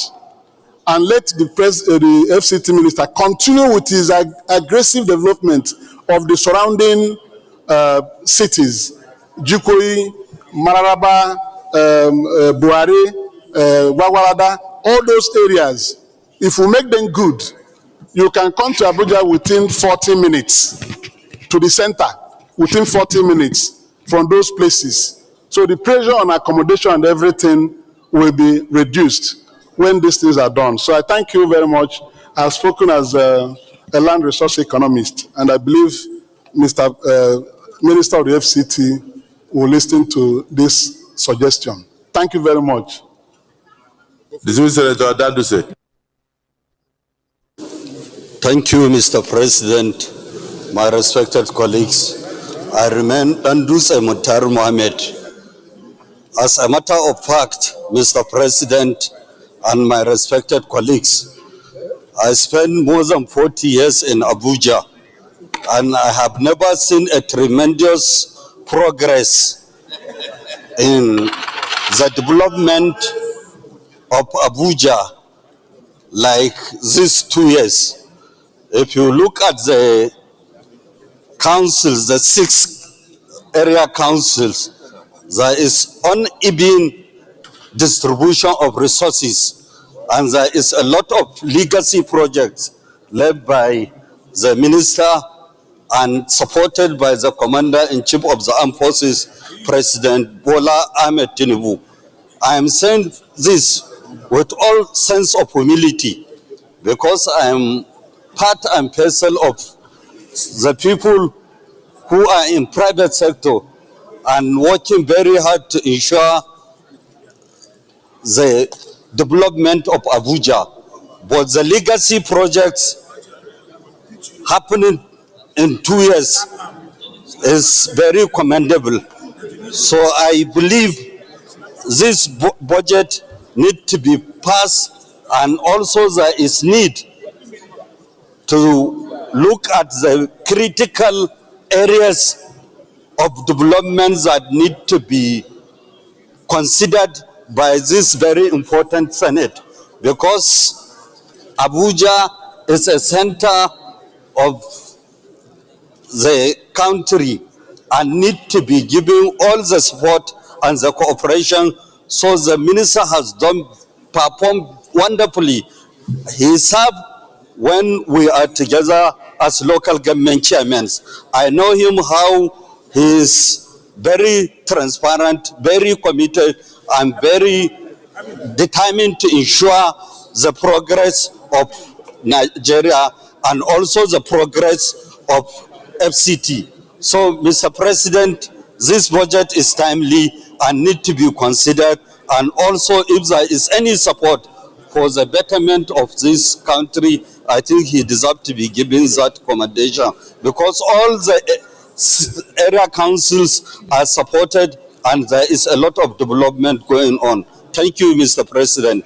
and let the FCT minister continue with his aggressive development of the surrounding cities, Jukoi, Mararaba, Buhari, Wawalada, all those areas. If we make them good, you can come to Abuja within 40 minutes, to the center within 40 minutes from those places. So the pressure on accommodation and everything will be reduced when these things are done. So I thank you very much. I've spoken as a land resource economist, and I believe Mr. Minister of the FCT will listen to this suggestion. Thank you very much. Senator Daduse. Thank you, Mr. President. My respected colleagues, I remain Danduse Mutar Mohammed. As a matter of fact, Mr. President and my respected colleagues, I spent more than 40 years in Abuja, and I have never seen a tremendous progress in the development of Abuja like these 2 years. If you look at the councils, the 6 area councils, there is uneven distribution of resources, and there is a lot of legacy projects led by the minister and supported by the Commander-in-Chief of the Armed Forces, President Bola Ahmed Tinubu. I am saying this with all sense of humility, because I am part and parcel of the people who are in private sector and working very hard to ensure the development of Abuja. But the legacy projects happening in 2 years is very commendable. So I believe this budget needs to be passed, and also there is need to look at the critical areas of development that need to be considered by this very important Senate, because Abuja is a center of the country and need to be given all the support and the cooperation. So the minister has performed wonderfully. He served when we are together as local government chairmen. I know him how he is very transparent, very committed, and very determined to ensure the progress of Nigeria and also the progress of FCT. So, Mr. President, this budget is timely and need to be considered, and also if there is any support for the betterment of this country, I think he deserves to be given that commendation, because all the area councils are supported and there is a lot of development going on. Thank you, Mr. President.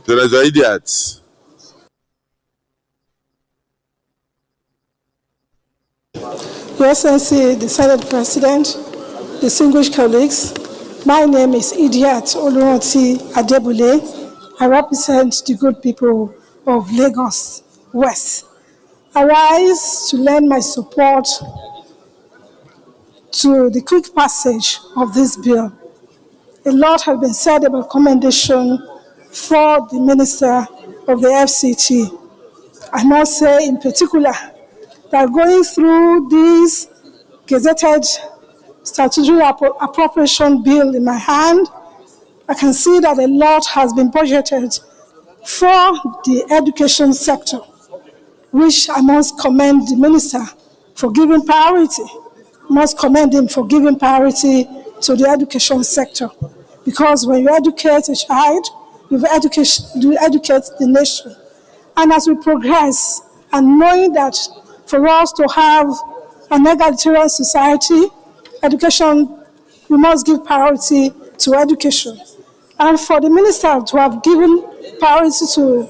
Senator Idiots. Your Excellency, the Senate President, distinguished colleagues, my name is Idiat Olorunti Adebule. I represent the good people of Lagos West. I rise to lend my support to the quick passage of this bill. A lot has been said about commendation for the Minister of the FCT. I must say in particular that going through this gazetted statutory appropriation bill in my hand, I can see that a lot has been budgeted for the education sector, which I must commend the minister for giving priority. I must commend him for giving priority to the education sector. Because when you educate a child, you educate the nation. And as we progress, and knowing that for us to have an egalitarian society, education, we must give priority to education. And for the minister to have given priority to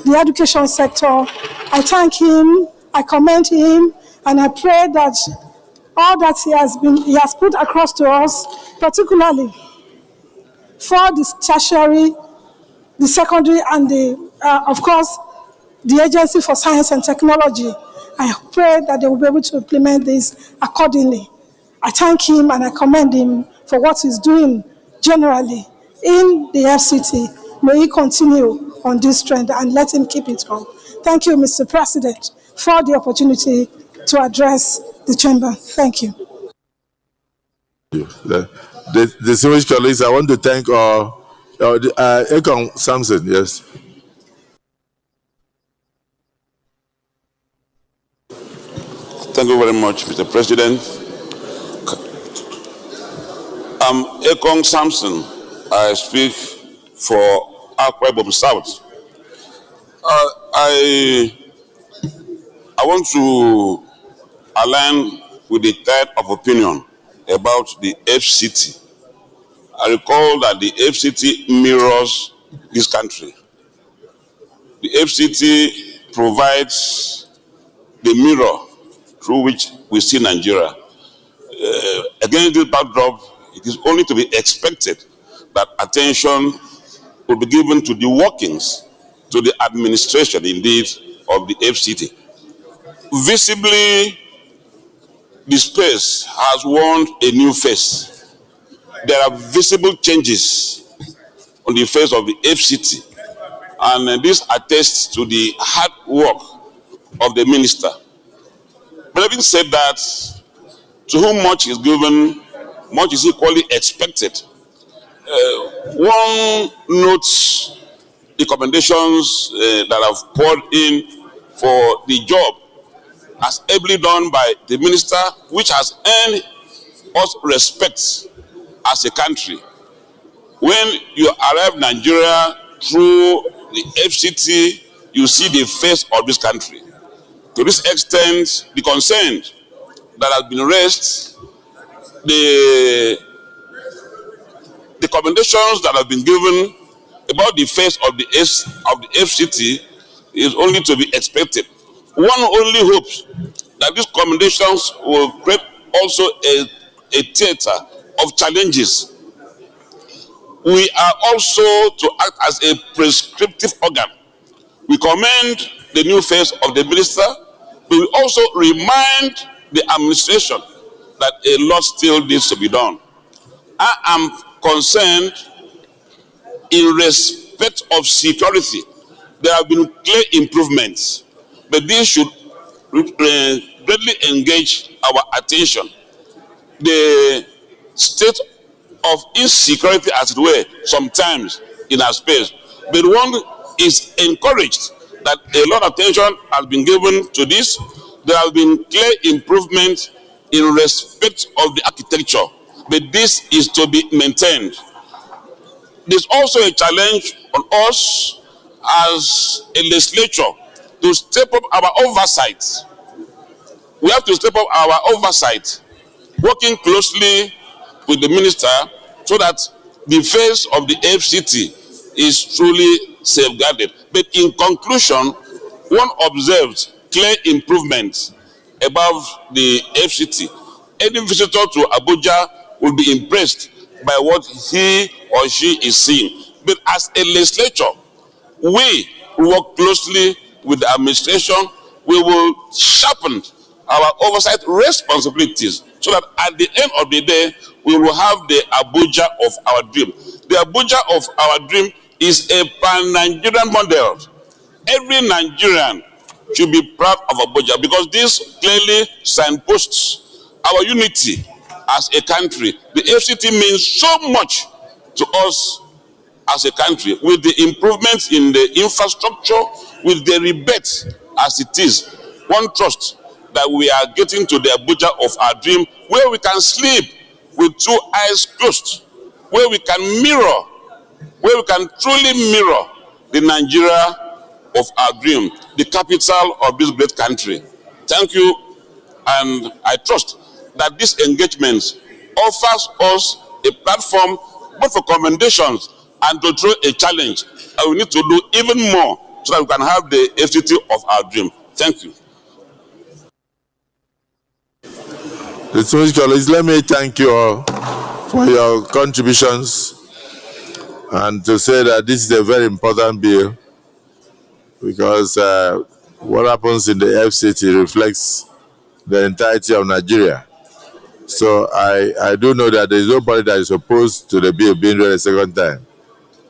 the education sector, I thank him, I commend him, and I pray that all that he has put across to us, particularly for the tertiary, the secondary, and of course, the Agency for Science and Technology, I pray that they will be able to implement this accordingly. I thank him and I commend him for what he's doing generally in the FCT. May he continue on this trend and let him keep it on. Thank you, Mr. President, for the opportunity to address the chamber. Thank you. The distinguished colleagues, I want to thank Ekong Samson, yes. Thank you very much, Mr. President. I'm Ekong Samson. I speak for Akwa Ibom South. I want to align with the type of opinion about the FCT. I recall that the FCT mirrors this country. The FCT provides the mirror through which we see Nigeria. Against this backdrop, it is only to be expected that attention will be given to the workings, to the administration, indeed, of the FCT. Visibly, the space has won a new face. There are visible changes on the face of the FCT, and this attests to the hard work of the minister. But having said that, to whom much is given, much is equally expected. One notes the commendations that have poured in for the job as ably done by the minister, which has earned us respect as a country. When you arrive in Nigeria through the FCT, you see the face of this country. To this extent, the concern that has been raised, the commendations that have been given about the face of the FCT is only to be expected. One only hopes that these commendations will create also a theater of challenges. We are also to act as a prescriptive organ. We commend the new face of the minister, but we also remind the administration that a lot still needs to be done. I am concerned in respect of security. There have been clear improvements, but these should greatly engage our attention. The state of insecurity, as it were, sometimes in our space, but one is encouraged that a lot of attention has been given to this. There have been clear improvements in respect of the architecture, but this is to be maintained. There's also a challenge on us as a legislature to step up our oversight. We have to step up our oversight, working closely with the minister so that the face of the FCT is truly safeguarded. But in conclusion, one observes clear improvements above the FCT. Any visitor to Abuja will be impressed by what he or she is seeing. But as a legislature, we work closely with the administration. We will sharpen our oversight responsibilities so that at the end of the day, we will have the Abuja of our dream. The Abuja of our dream is a pan-Nigerian model. Every Nigerian should be proud of Abuja because this clearly signposts our unity as a country. The FCT means so much to us as a country, with the improvements in the infrastructure, with the rebate as it is. One trusts that we are getting to the Abuja of our dream, where we can sleep with two eyes closed, where we can mirror, where we can truly mirror the Nigeria of our dream, the capital of this great country. Thank you, and I trust that this engagement offers us a platform both for commendations and to throw a challenge. And we need to do even more so that we can have the FCT of our dream. Thank you. Distinguished colleagues, let me thank you all for your contributions and to say that this is a very important bill because what happens in the FCT reflects the entirety of Nigeria. So I do know that there is nobody that is opposed to the bill being read a second time.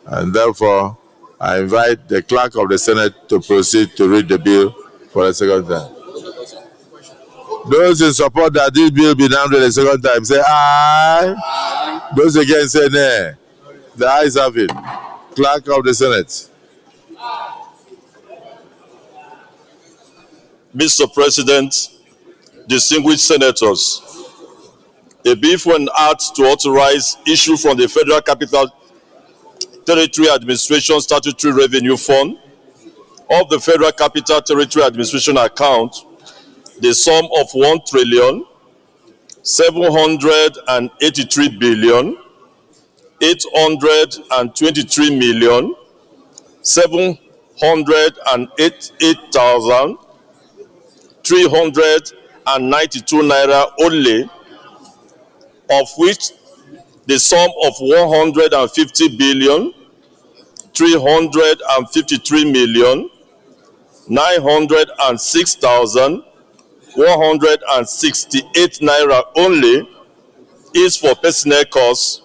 And therefore, I invite the clerk of the Senate to proceed to read the bill for a second time. Those in support that this bill be now read a second time, say aye. Aye. Those against say nay. The ayes have it. Clerk of the Senate. Mr. President, distinguished senators, a bill for an act to authorize issue from the Federal Capital Territory Administration Statutory Revenue Fund of the Federal Capital Territory Administration account the sum of 1,783,823,728,392 naira only, of which the sum of 150,353,906,168 naira only is for personnel costs,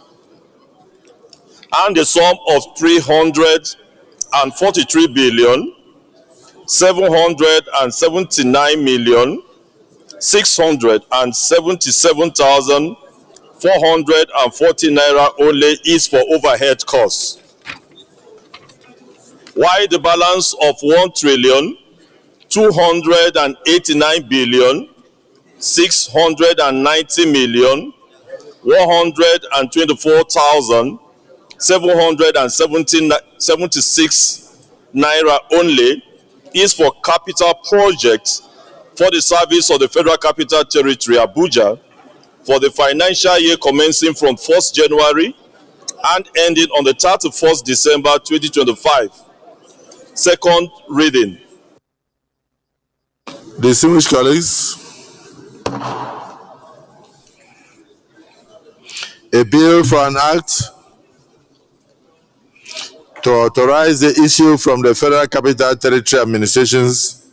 and the sum of 349,779,677,440 naira only is for overhead costs, while the balance of 1,289,690,124,776 naira only is for capital projects for the service of the Federal Capital Territory, Abuja, for the financial year commencing from 1st January and ending on the 31st December 2025. Second reading. Distinguished colleagues, a bill for an act to authorize the issue from the Federal Capital Territory Administration's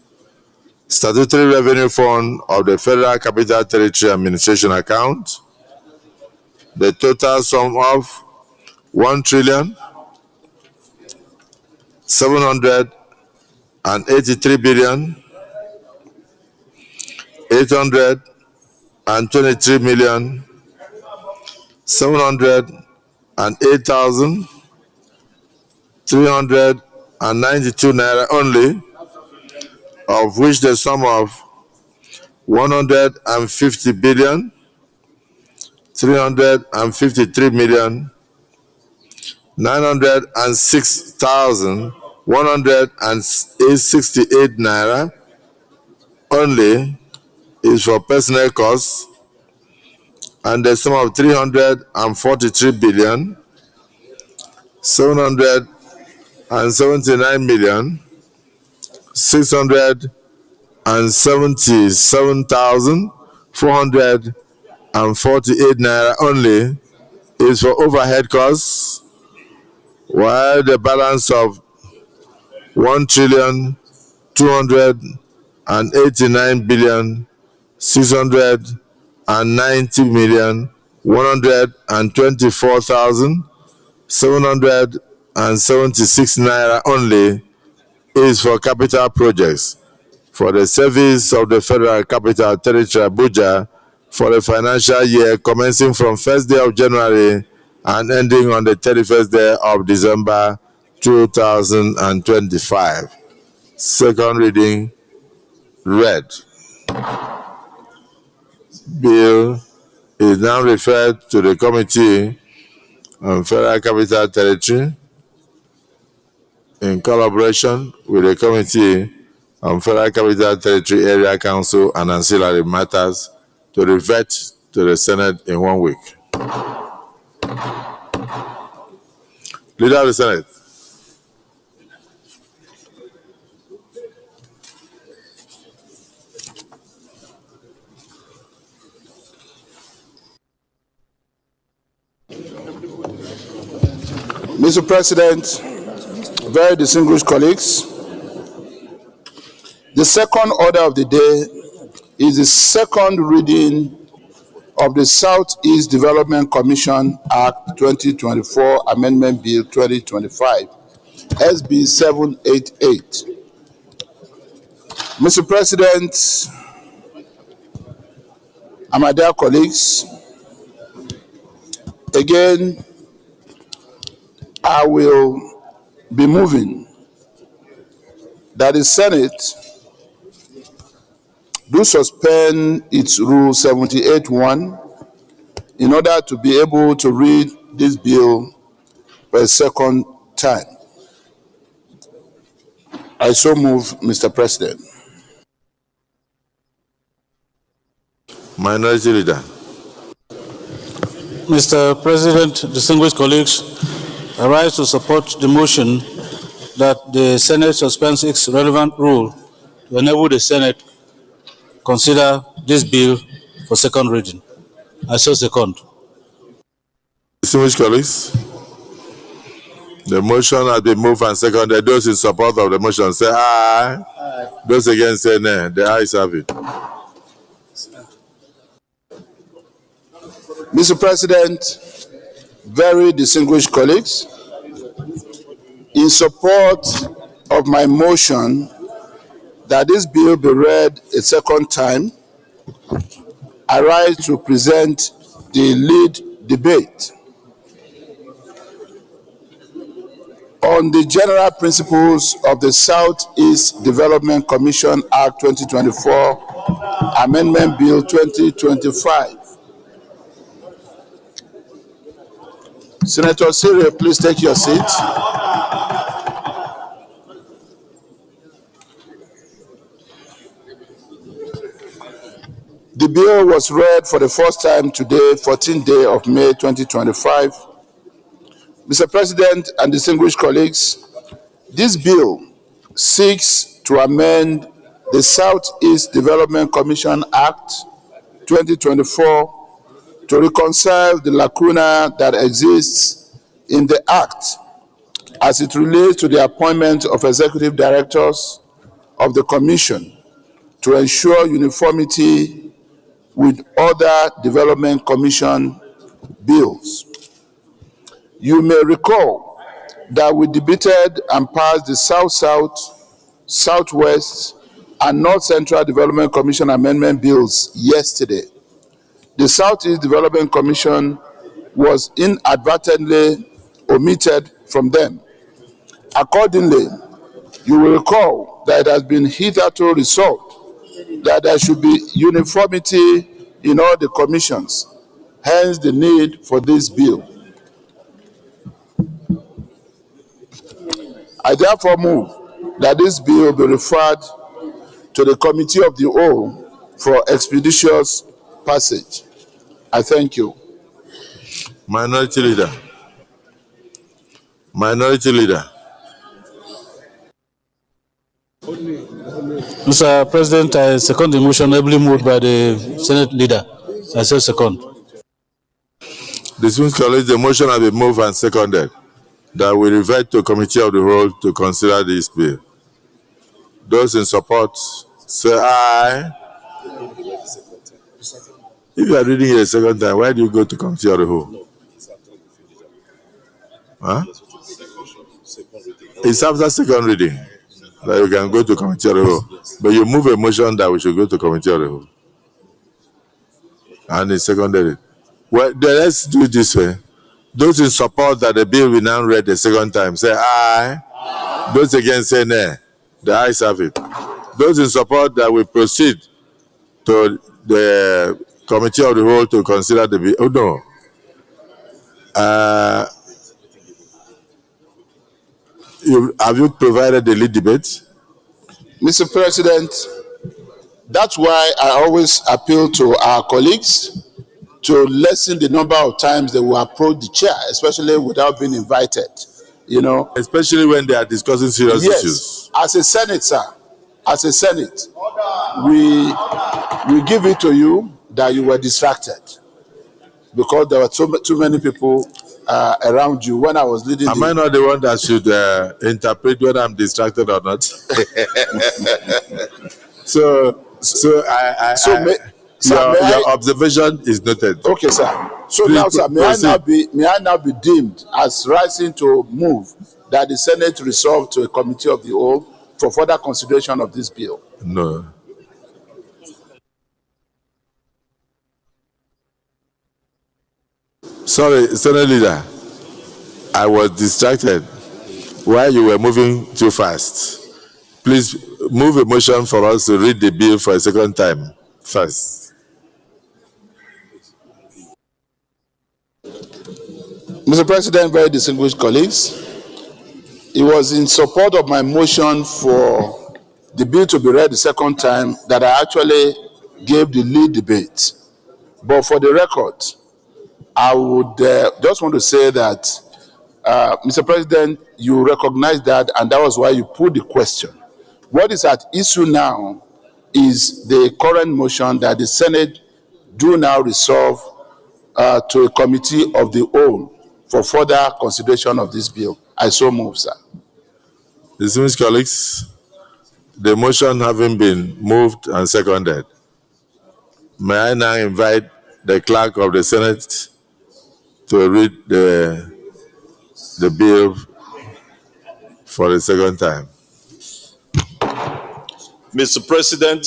Statutory Revenue Fund of the Federal Capital Territory Administration account the total sum of 1,823,823,392 naira only, of which the sum of 150,353,906,168 naira only is for personnel costs, and the sum of 300,679,677,448 naira only is for overhead costs, while the balance of 1,289,690,124,776 naira only is for capital projects for the service of the Federal Capital Territory, Abuja, for the financial year commencing from 1st day of January and ending on the 31st day of December 2025. Second reading read. Bill is now referred to the Committee on Federal Capital Territory in collaboration with the Committee on Federal Capital Territory Area Council and ancillary matters to revert to the Senate in 1 week. Leader of the Senate. Mr. President, very distinguished colleagues, the second order of the day is the second reading of the Southeast Development Commission Act 2024 Amendment Bill 2025, SB 788. Mr. President, and my dear colleagues, again, I will be moving that the Senate do suspend its Rule 78.1 in order to be able to read this bill for a second time. I so move, Mr. President. Minority Leader. Mr. President, distinguished colleagues, I rise to support the motion that the Senate suspends its relevant rule to enable the Senate consider this bill for second reading. I so second. Distinguished colleagues, the motion has been moved and seconded. Those in support of the motion say aye. Aye. Those against say nay. The ayes have it. Mr. President, very distinguished colleagues, in support of my motion that this bill be read a second time, I rise to present the lead debate on the general principles of the Southeast Development Commission Act 2024, Amendment Bill 2025. Senator Siri, please take your seat. The bill was read for the first time today, 14th day of May 2025. Mr. President and distinguished colleagues, this bill seeks to amend the Southeast Development Commission Act 2024 to reconcile the lacuna that exists in the Act as it relates to the appointment of executive directors of the Commission to ensure uniformity with other Development Commission bills. You may recall that we debated and passed the South-South, Southwest, and North Central Development Commission amendment bills yesterday. The Southeast Development Commission was inadvertently omitted from them. Accordingly, you will recall that it has been hitherto resolved that there should be uniformity in all the commissions, hence the need for this bill. I therefore move that this bill be referred to the Committee of the Whole for expeditious passage. I thank you. Minority Leader. Minority Leader. Mr. President, I second the motion ably moved by the Senate Leader. I say second. Distinguished colleagues, the motion has been moved and seconded that we revert to Committee of the Whole to consider this bill. Those in support say aye. If you are reading it a second time, why do you go to Committee of the Whole? Huh? It's after second reading that you can go to Committee of the Whole. But you move a motion that we should go to Committee of the Whole. And it's seconded it. Well, then let's do it this way. Those in support that the bill will now read the second time say aye. Aye. Those against say nay. The ayes have it. Those in support that we proceed to the Committee of the Whole to consider the bill. Oh no. have you provided the lead debate? Mr. President, that's why I always appeal to our colleagues to lessen the number of times they will approach the chair, especially without being invited. You know, especially when they are discussing serious issues. As a Senate, sir, as a Senate, we give it to you that you were distracted because there were too many people around you when I was leading. Am I not the one that should interpret whether I'm distracted or not? Your observation is noted. Okay, sir. So Please now, sir, may I now be deemed as rising to move that the Senate resolve to a committee of the whole for further consideration of this bill? No. Sorry, Senate Leader. I was distracted while you were moving too fast. Please move a motion for us to read the bill for a second time first. Mr. President, very distinguished colleagues, it was in support of my motion for the bill to be read the second time that I actually gave the lead debate. But for the record, I would just want to say that, Mr. President, you recognize that, and that was why you put the question. What is at issue now is the current motion that the Senate do now resolve to a committee of the whole for further consideration of this bill. I so move, sir. Distinguished colleagues, the motion having been moved and seconded, may I now invite the clerk of the Senate to read the bill for the second time. Mr. President,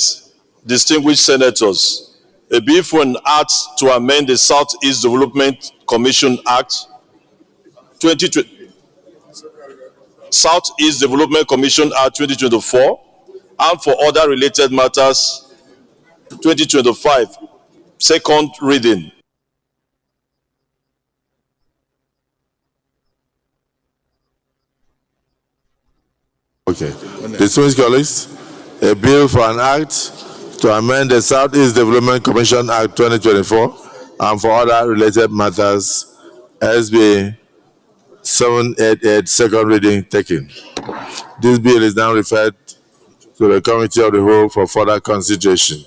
distinguished senators, a bill for an act to amend the Southeast Development Commission Act 2020, Southeast Development Commission Act 2024, and for other related matters 2025, second reading. Okay. Distinguished colleagues, a bill for an act to amend the Southeast Development Commission Act 2024 and for other related matters, SB 788, second reading taken. This bill is now referred to the Committee of the Whole for further consideration.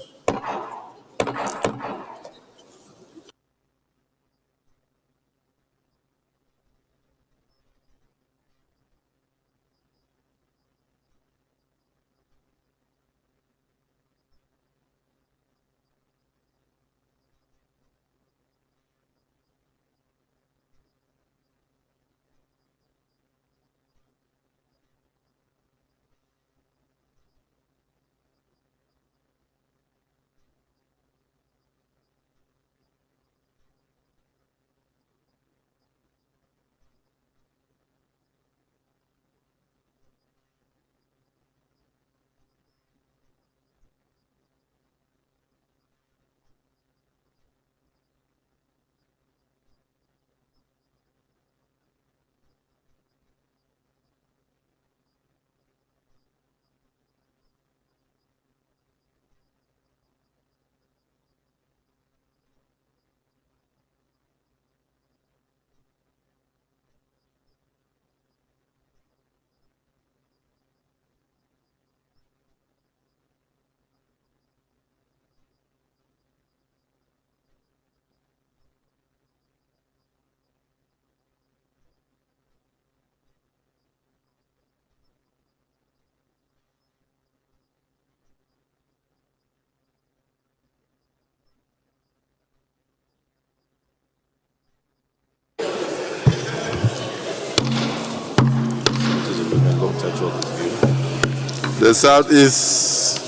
The Southeast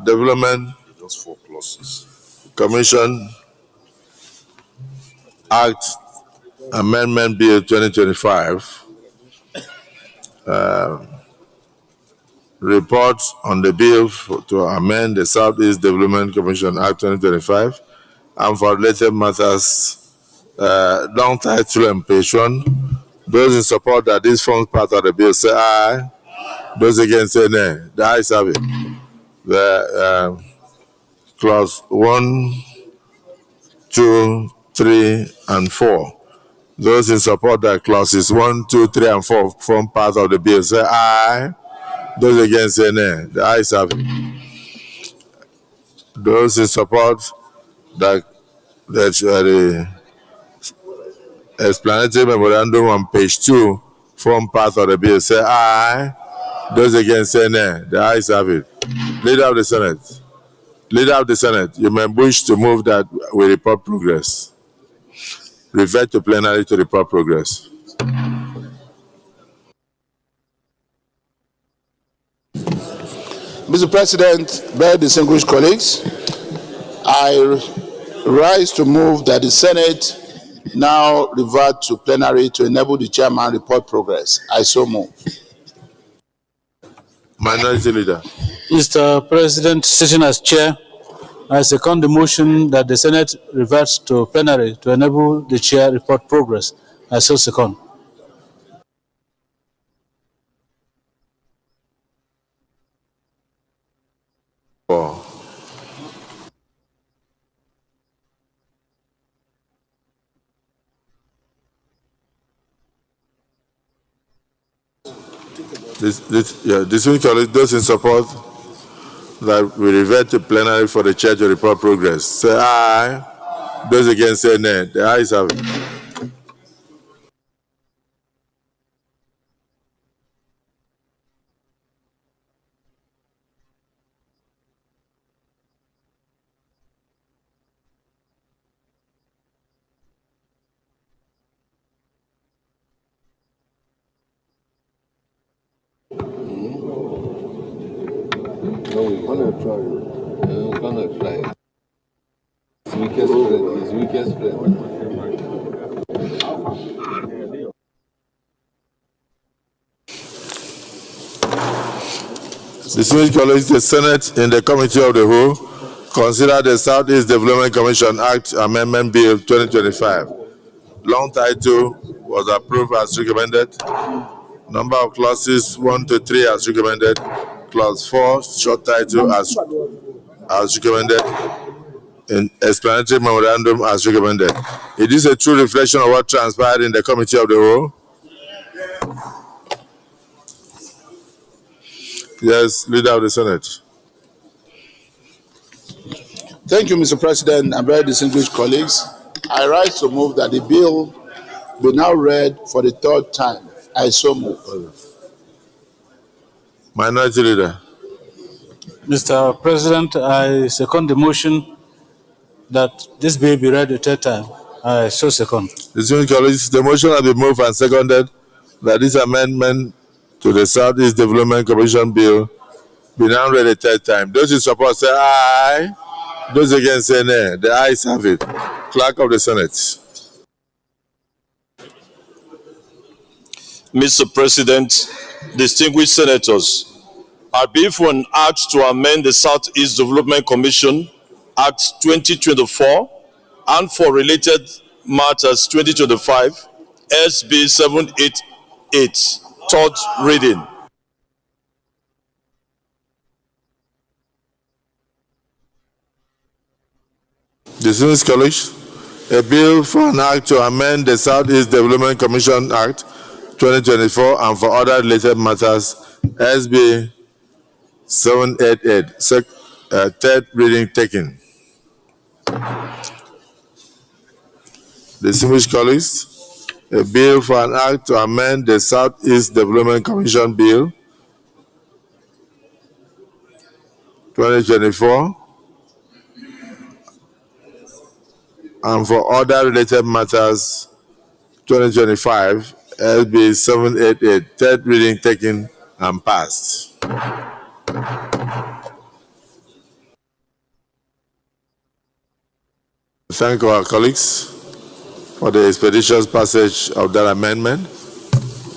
Development Commission Act Amendment Bill 2025 report on the bill to amend the Southeast Development Commission Act 2025 and for related matters, long title and page 1 Those in support that this forms part of the bill say aye. Those against say nay. The ayes have it. The clause 1, 2, 3, and 4. Those in support that clauses 1, 2, 3, and 4 form part of the bill say aye. Those against say nay. The ayes have it. Those in support that the explanatory memorandum on page 2 form part of the bill say aye. Those against say nay. The ayes have it. Leader of the Senate. Leader of the Senate, you may wish to move that we report progress. Refer to plenary to report progress. Mr. President, very distinguished colleagues, I rise to move that the Senate now revert to plenary to enable the chairman report progress. I so move. Minority Leader. Mr. President, sitting as chair, I second the motion that the Senate reverts to plenary to enable the chair report progress. I so second. This week, those in support that we revert to plenary for the chair to report progress. Say aye. Those against say nay. The ayes have it. No, we're gonna try. We're gonna try. His weakest friend. His weakest friend. Distinguished colleagues, the Senate in the Committee of the Whole consider the Southeast Development Commission Act Amendment Bill 2025. Long title was approved as recommended. Number of clauses 1 to 3 as recommended. Clause 4, short title as recommended. In explanatory memorandum as recommended. It is a true reflection of what transpired in the Committee of the Whole. Yes, Leader of the Senate. Thank you, Mr. President, and very distinguished colleagues. I rise to move that the bill be now read for the third time. I so move. Minority Leader. Mr. President, I second the motion that this bill be read a third time. I so second. Distinguished colleagues, the motion has been moved and seconded that this amendment to the Southeast Development Commission Bill be now read a third time. Those in support say aye. Those against say nay. The ayes have it. Clerk of the Senate. Mr. President, distinguished senators, I bill for an act to amend the Southeast Development Commission Act 2024 and for related matters 2025, SB 788, third reading. Distinguished colleagues, a bill for an act to amend the Southeast Development Commission Act 2024 and for other related matters, SB 788, third reading taken. Distinguished colleagues, a bill for an act to amend the Southeast Development Commission Bill 2024 and for other related matters 2025, SB 788, third reading taken and passed. Thank our colleagues for the expeditious passage of that amendment,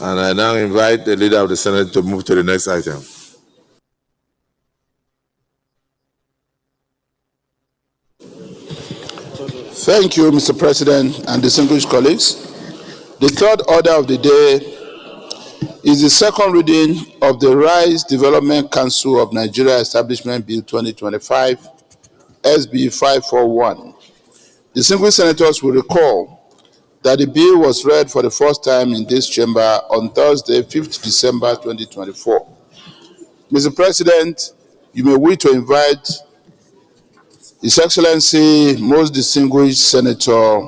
and I now invite the Leader of the Senate to move to the next item. Thank you, Mr. President and distinguished colleagues. The third order of the day is the second reading of the Rice Development Council of Nigeria Establishment Bill 2025, SB 541. Distinguished senators will recall that the bill was read for the first time in this chamber on Thursday, 5th December 2024. Mr. President, you may wish to invite His Excellency, most distinguished Senator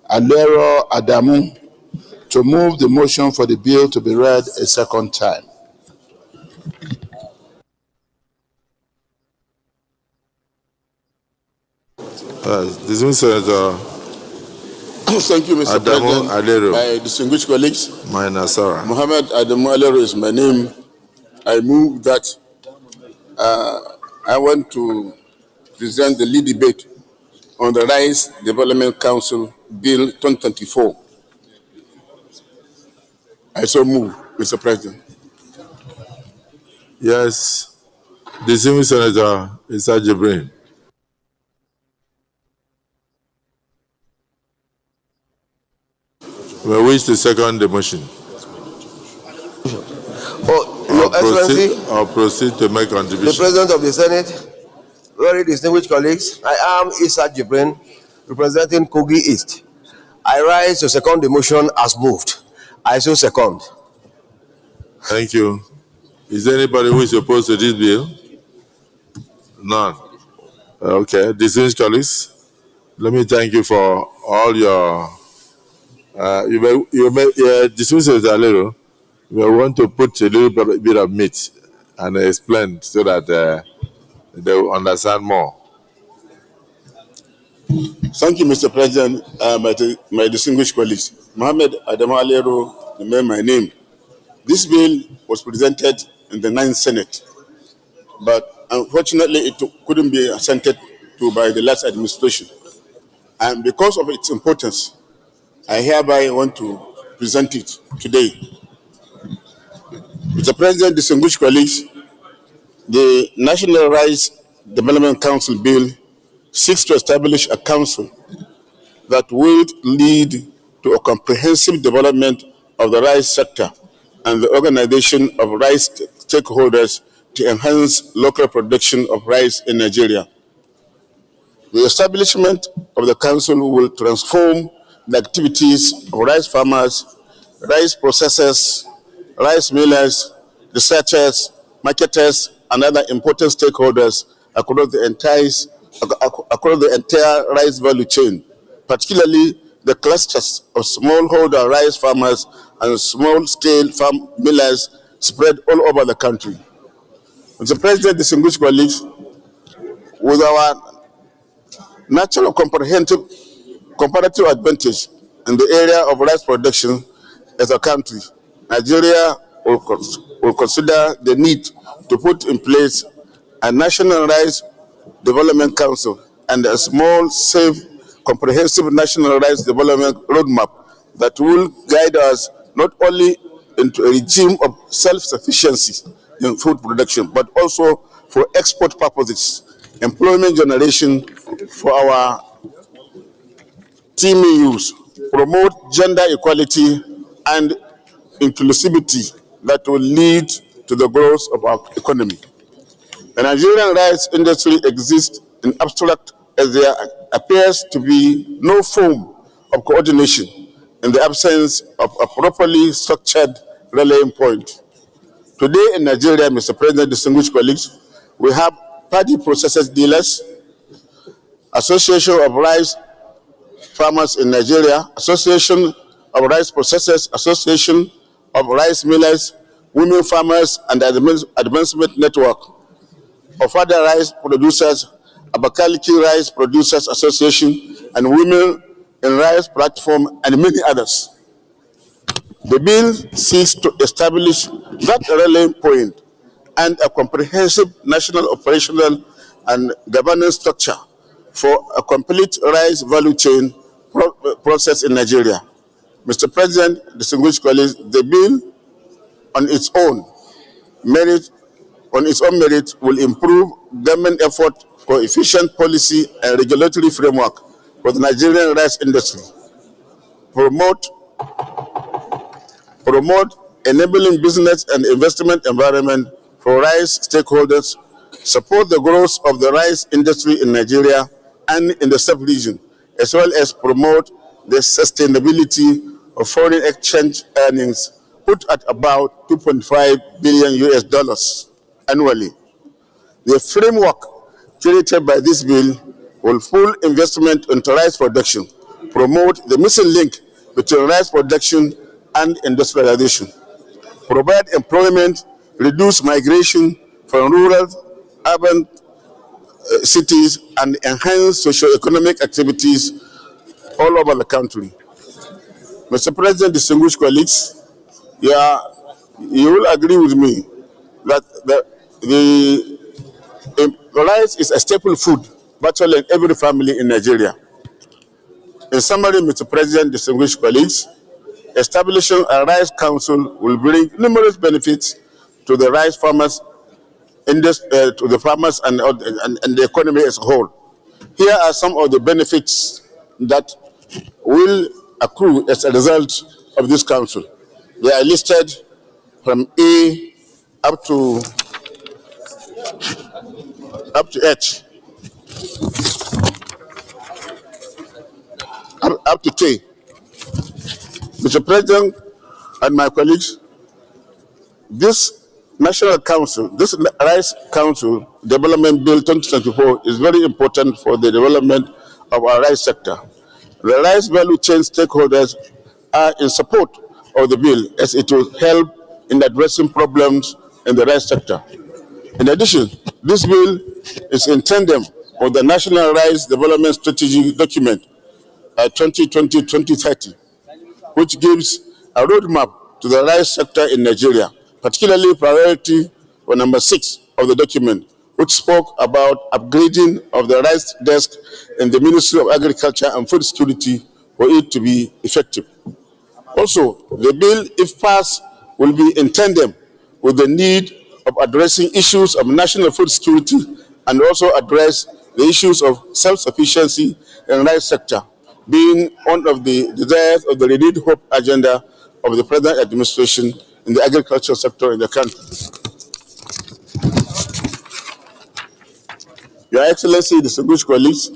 Alero Adamu, to move the motion for the bill to be read a second time. Distinguished Senator Thank you, Mr. Adamu President. Alero. My distinguished colleagues, Sarah. Mohammed Adamu Alero is my name. I move that I want to present the lead debate on the Rice Development Council Bill 2024. I so move, Mr. President. Yes, distinguished Senator Issa Jibrin. We wish to second the motion. Your Excellency, I'll proceed to make contribution. the President of the Senate, very distinguished colleagues, I am Issa Jibrin, representing Kogi East. I rise to second the motion as moved. I so second. Thank you. Is there anybody who is opposed to this bill? None. Okay, distinguished colleagues, let me thank you for all your. Distinguished Senator Alero, we want to put a little bit of meat and explain so that they will understand more. Thank you, Mr. President. My distinguished colleagues, Mohammed Adamu Alero, my name. This bill was presented in the 9th Senate, but unfortunately it couldn't be assented to by the last administration. And because of its importance, I hereby want to present it today. Mr. President, distinguished colleagues, the National Rice Development Council Bill seeks to establish a council that would lead to a comprehensive development of the rice sector and the organization of rice stakeholders to enhance local production of rice in Nigeria. The establishment of the council will transform the activities of rice farmers, rice processors, rice millers, researchers, marketers, and other important stakeholders across the entire rice value chain, particularly the clusters of smallholder rice farmers and small-scale farm millers spread all over the country. Mr. President, distinguished colleagues, with our natural comparative advantage in the area of rice production as a country, Nigeria will consider the need to put in place a National Rice Development Council and a small, safe, comprehensive national rice development roadmap that will guide us not only into a regime of self-sufficiency in food production, but also for export purposes, employment generation for our teeming youth, promote gender equality and inclusivity that will lead to the growth of our economy. The Nigerian rice industry exists in abstract as there appears to be no form of coordination in the absence of a properly structured rallying point. Today in Nigeria, Mr. President, distinguished colleagues, we have paddy processors dealers, Association of Rice Farmers in Nigeria, Association of Rice Processors, Association of Rice Millers, Women Farmers, and Advancement Network of other rice producers, Abakaliki Rice Producers Association, and Women in Rice Platform, and many others. The bill seeks to establish that rallying point and a comprehensive national operational and governance structure for a complete rice value chain process in Nigeria. Mr. President, distinguished colleagues, the bill on its own merit will improve government effort for efficient policy and regulatory framework for the Nigerian rice industry, promote promote enabling business and investment environment for rice stakeholders, support the growth of the rice industry in Nigeria and in the sub-region, as well as promote the sustainability of foreign exchange earnings, put at about 2.5 billion US dollars annually. The framework created by this bill will full investment into rice production, promote the missing link between rice production and industrialization, provide employment, reduce migration from rural, urban cities, and enhance socio-economic activities all over the country. Mr. President, distinguished colleagues, you will agree with me that the rice is a staple food virtually in every family in Nigeria. In summary, Mr. President, distinguished colleagues, establishing a rice council will bring numerous benefits to the rice farmers, to the farmers and the economy as a whole. Here are some of the benefits that will accrue as a result of this council. They are listed from A up to H, up to K. Mr. President and my colleagues, this National Council, this Rice Council Development Bill 2024 is very important for the development of our rice sector. The rice value chain stakeholders are in support of the bill as it will help in addressing problems in the rice sector. In addition, this bill is in tandem with the National Rice Development Strategy document 2020-2030, which gives a roadmap to the rice sector in Nigeria, particularly priority for number 6 of the document, which spoke about upgrading of the rice desk in the Ministry of Agriculture and Food Security for it to be effective. Also, the bill, if passed, will be in tandem with the need of addressing issues of national food security and also address the issues of self-sufficiency in the rice sector, being one of the desires of the renewed hope agenda of the present administration in the agricultural sector in the country. Your Excellency, distinguished colleagues,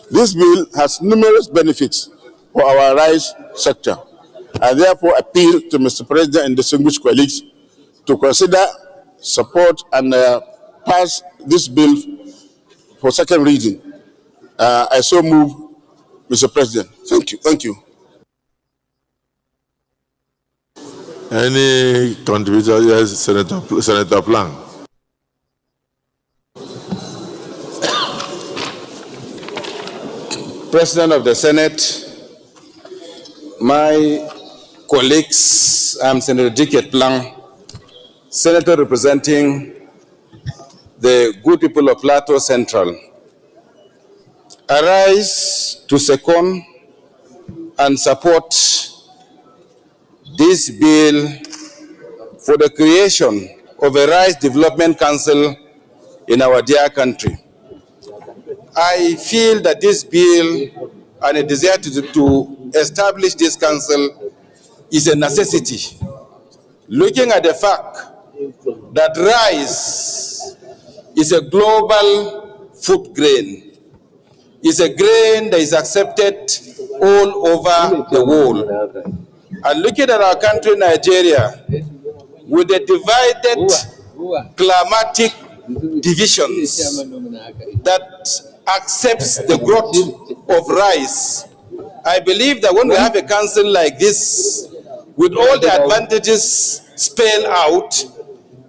this bill has numerous benefits for our rice sector. I therefore appeal to Mr. President and distinguished colleagues to consider, support, and pass this bill for second reading. I so move, Mr. President. Thank you. Thank you. Any contributor? Yes, Senator Plan. President of the Senate, my colleagues, I'm Senator Dicket Plan, Senator representing the good people of Plateau Central. I rise to second and support this bill for the creation of a Rice Development Council in our dear country. I feel that this bill and a desire to establish this council is a necessity. Looking at the fact that rice is a global food grain, is a grain that is accepted all over the world. And looking at our country, Nigeria, with the divided climatic divisions that accepts the growth of rice, I believe that when we have a council like this, with all the advantages spelled out,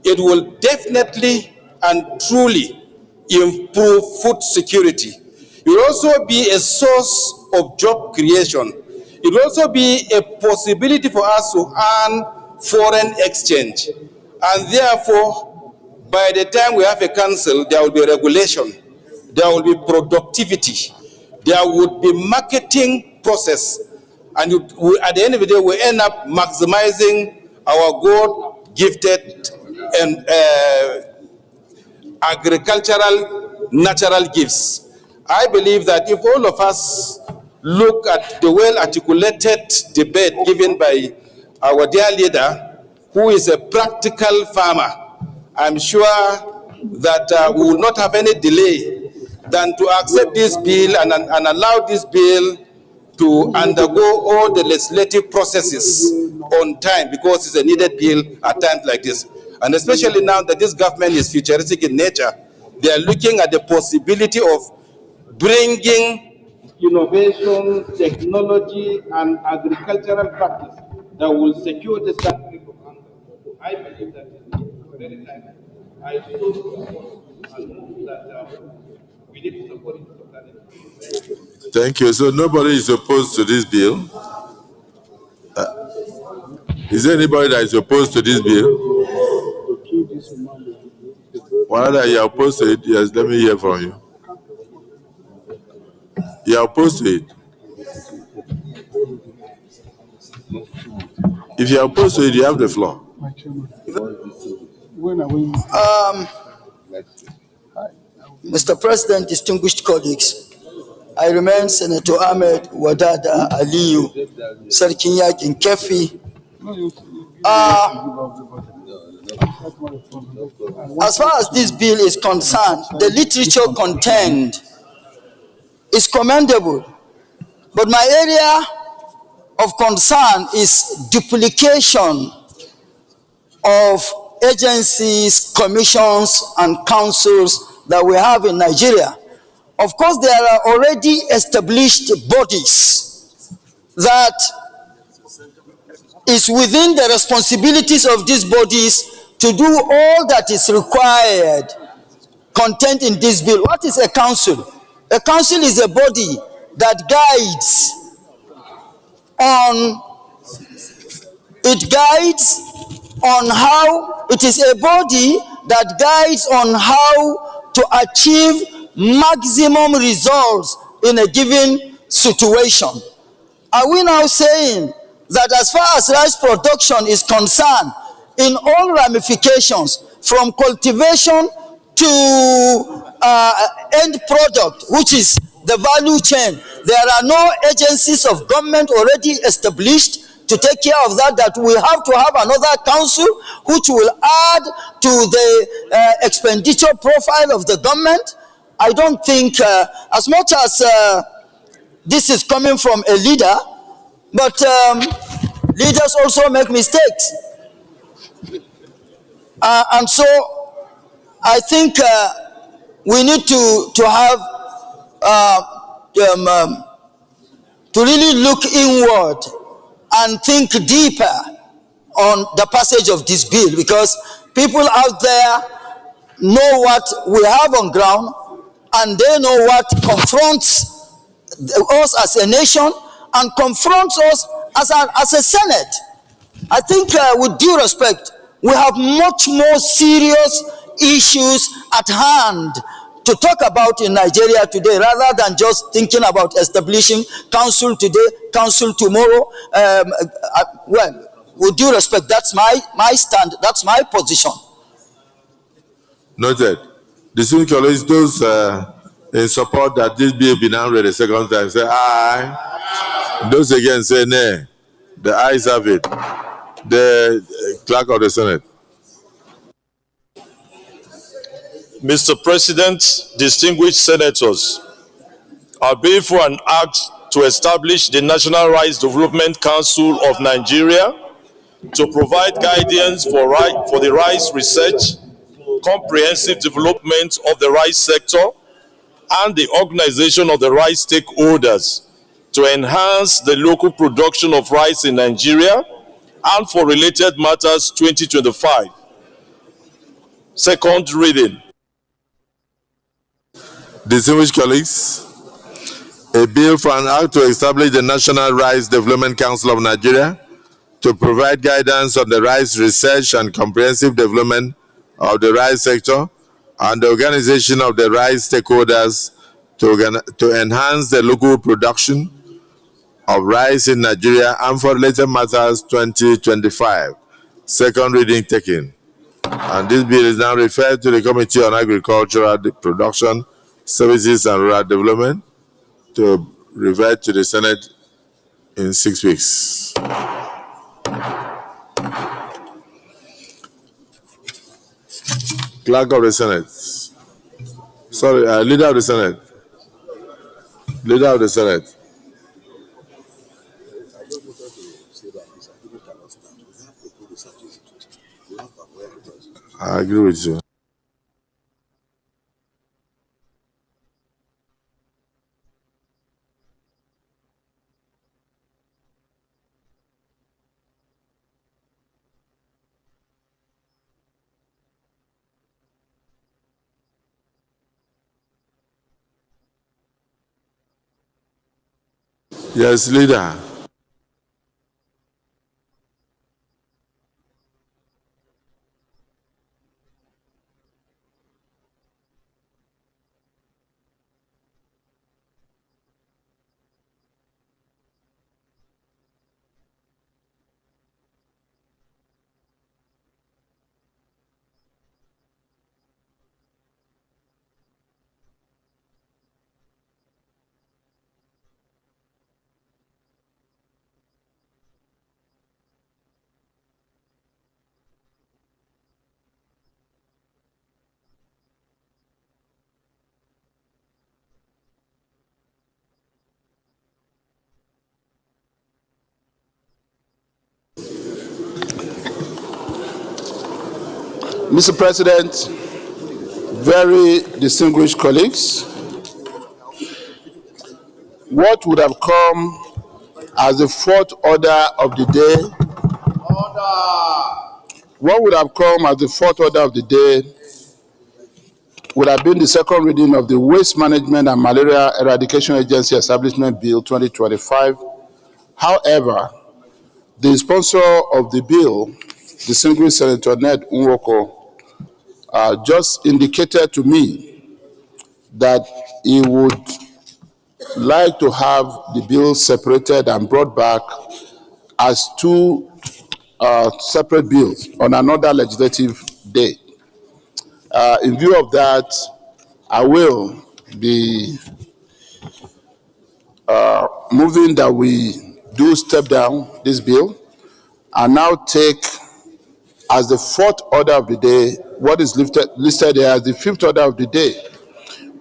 it will definitely and truly improve food security. It will also be a source of job creation. It will also be a possibility for us to earn foreign exchange. And therefore, by the time we have a council, there will be regulation, there will be productivity, there would be marketing process, and at the end of the day, we end up maximizing our God-gifted and agricultural natural gifts. I believe that if all of us look at the well-articulated debate given by our dear leader, who is a practical farmer, I'm sure that we will not have any delay than to accept this bill and allow this bill to undergo all the legislative processes on time, because it's a needed bill at times like this. And especially now that this government is futuristic in nature, they are looking at the possibility of bringing innovation, technology, and agricultural practice that will secure this country from hunger. I believe that is very time. I so support and move that we need to support it. Thank you. So nobody is opposed to this bill? Is there anybody that is opposed to this bill? Whether you are opposed to it, yes, let me hear from you. You are opposed to it? If you are opposed to it, you have the floor. Mr. President, distinguished colleagues, I remain Senator Ahmed Wadada Aliyu, Sarkin Yakin Kefi. As far as this bill is concerned, the literature contained is commendable, but my area of concern is duplication of agencies, commissions, and councils that we have in Nigeria. Of course, there are already established bodies that is within the responsibilities of these bodies to do all that is required contained in this bill. What is a council? A council is a body that guides on how, it is a body that guides on how to achieve maximum results in a given situation. Are we now saying that as far as rice production is concerned, in all ramifications, from cultivation to end product, which is the value chain, there are no agencies of government already established to take care of that, that we have to have another council which will add to the expenditure profile of the government? I don't think, as much as this is coming from a leader, but leaders also make mistakes. And so I think we need to have to really look inward and think deeper on the passage of this bill, because people out there know what we have on ground, and they know what confronts us as a nation and confronts us as a Senate. I think with due respect, we have much more serious issues at hand to talk about in Nigeria today, rather than just thinking about establishing council today, council tomorrow. Well, with due respect, that's my stand, that's my position. Noted. Distinguished colleagues, those in support that this bill be now read a second time, say aye. Those again say nay. The ayes have it. The clerk of the Senate. Mr. President, distinguished senators, I bill for an act to establish the National Rice Development Council of Nigeria to provide guidance for the rice research, comprehensive development of the rice sector, and the organization of the rice stakeholders to enhance the local production of rice in Nigeria and for related matters 2025. Second reading. Distinguished colleagues, a bill for an act to establish the National Rice Development Council of Nigeria to provide guidance on the rice research and comprehensive development of the rice sector and the organization of the rice stakeholders to enhance the local production of rice in Nigeria and for related matters 2025. Second reading taken. And this bill is now referred to the Committee on Agricultural Production, Services and Rural Development to revert to the Senate in 6 weeks. Clerk of the Senate. Sorry, Leader of the Senate. Leader of the Senate. I agree with you. Yes, Leader. Mr. President, very distinguished colleagues, what would have come as the fourth order of the day, what would have come as the fourth order of the day would have been the second reading of the Waste Management and Malaria Eradication Agency Establishment Bill 2025. However, the sponsor of the bill, distinguished Senator Ned Nwoko, just indicated to me that he would like to have the bill separated and brought back as two separate bills on another legislative day. In view of that, I will be moving that we do step down this bill and now take as the fourth order of the day what is listed here as the fifth order of the day,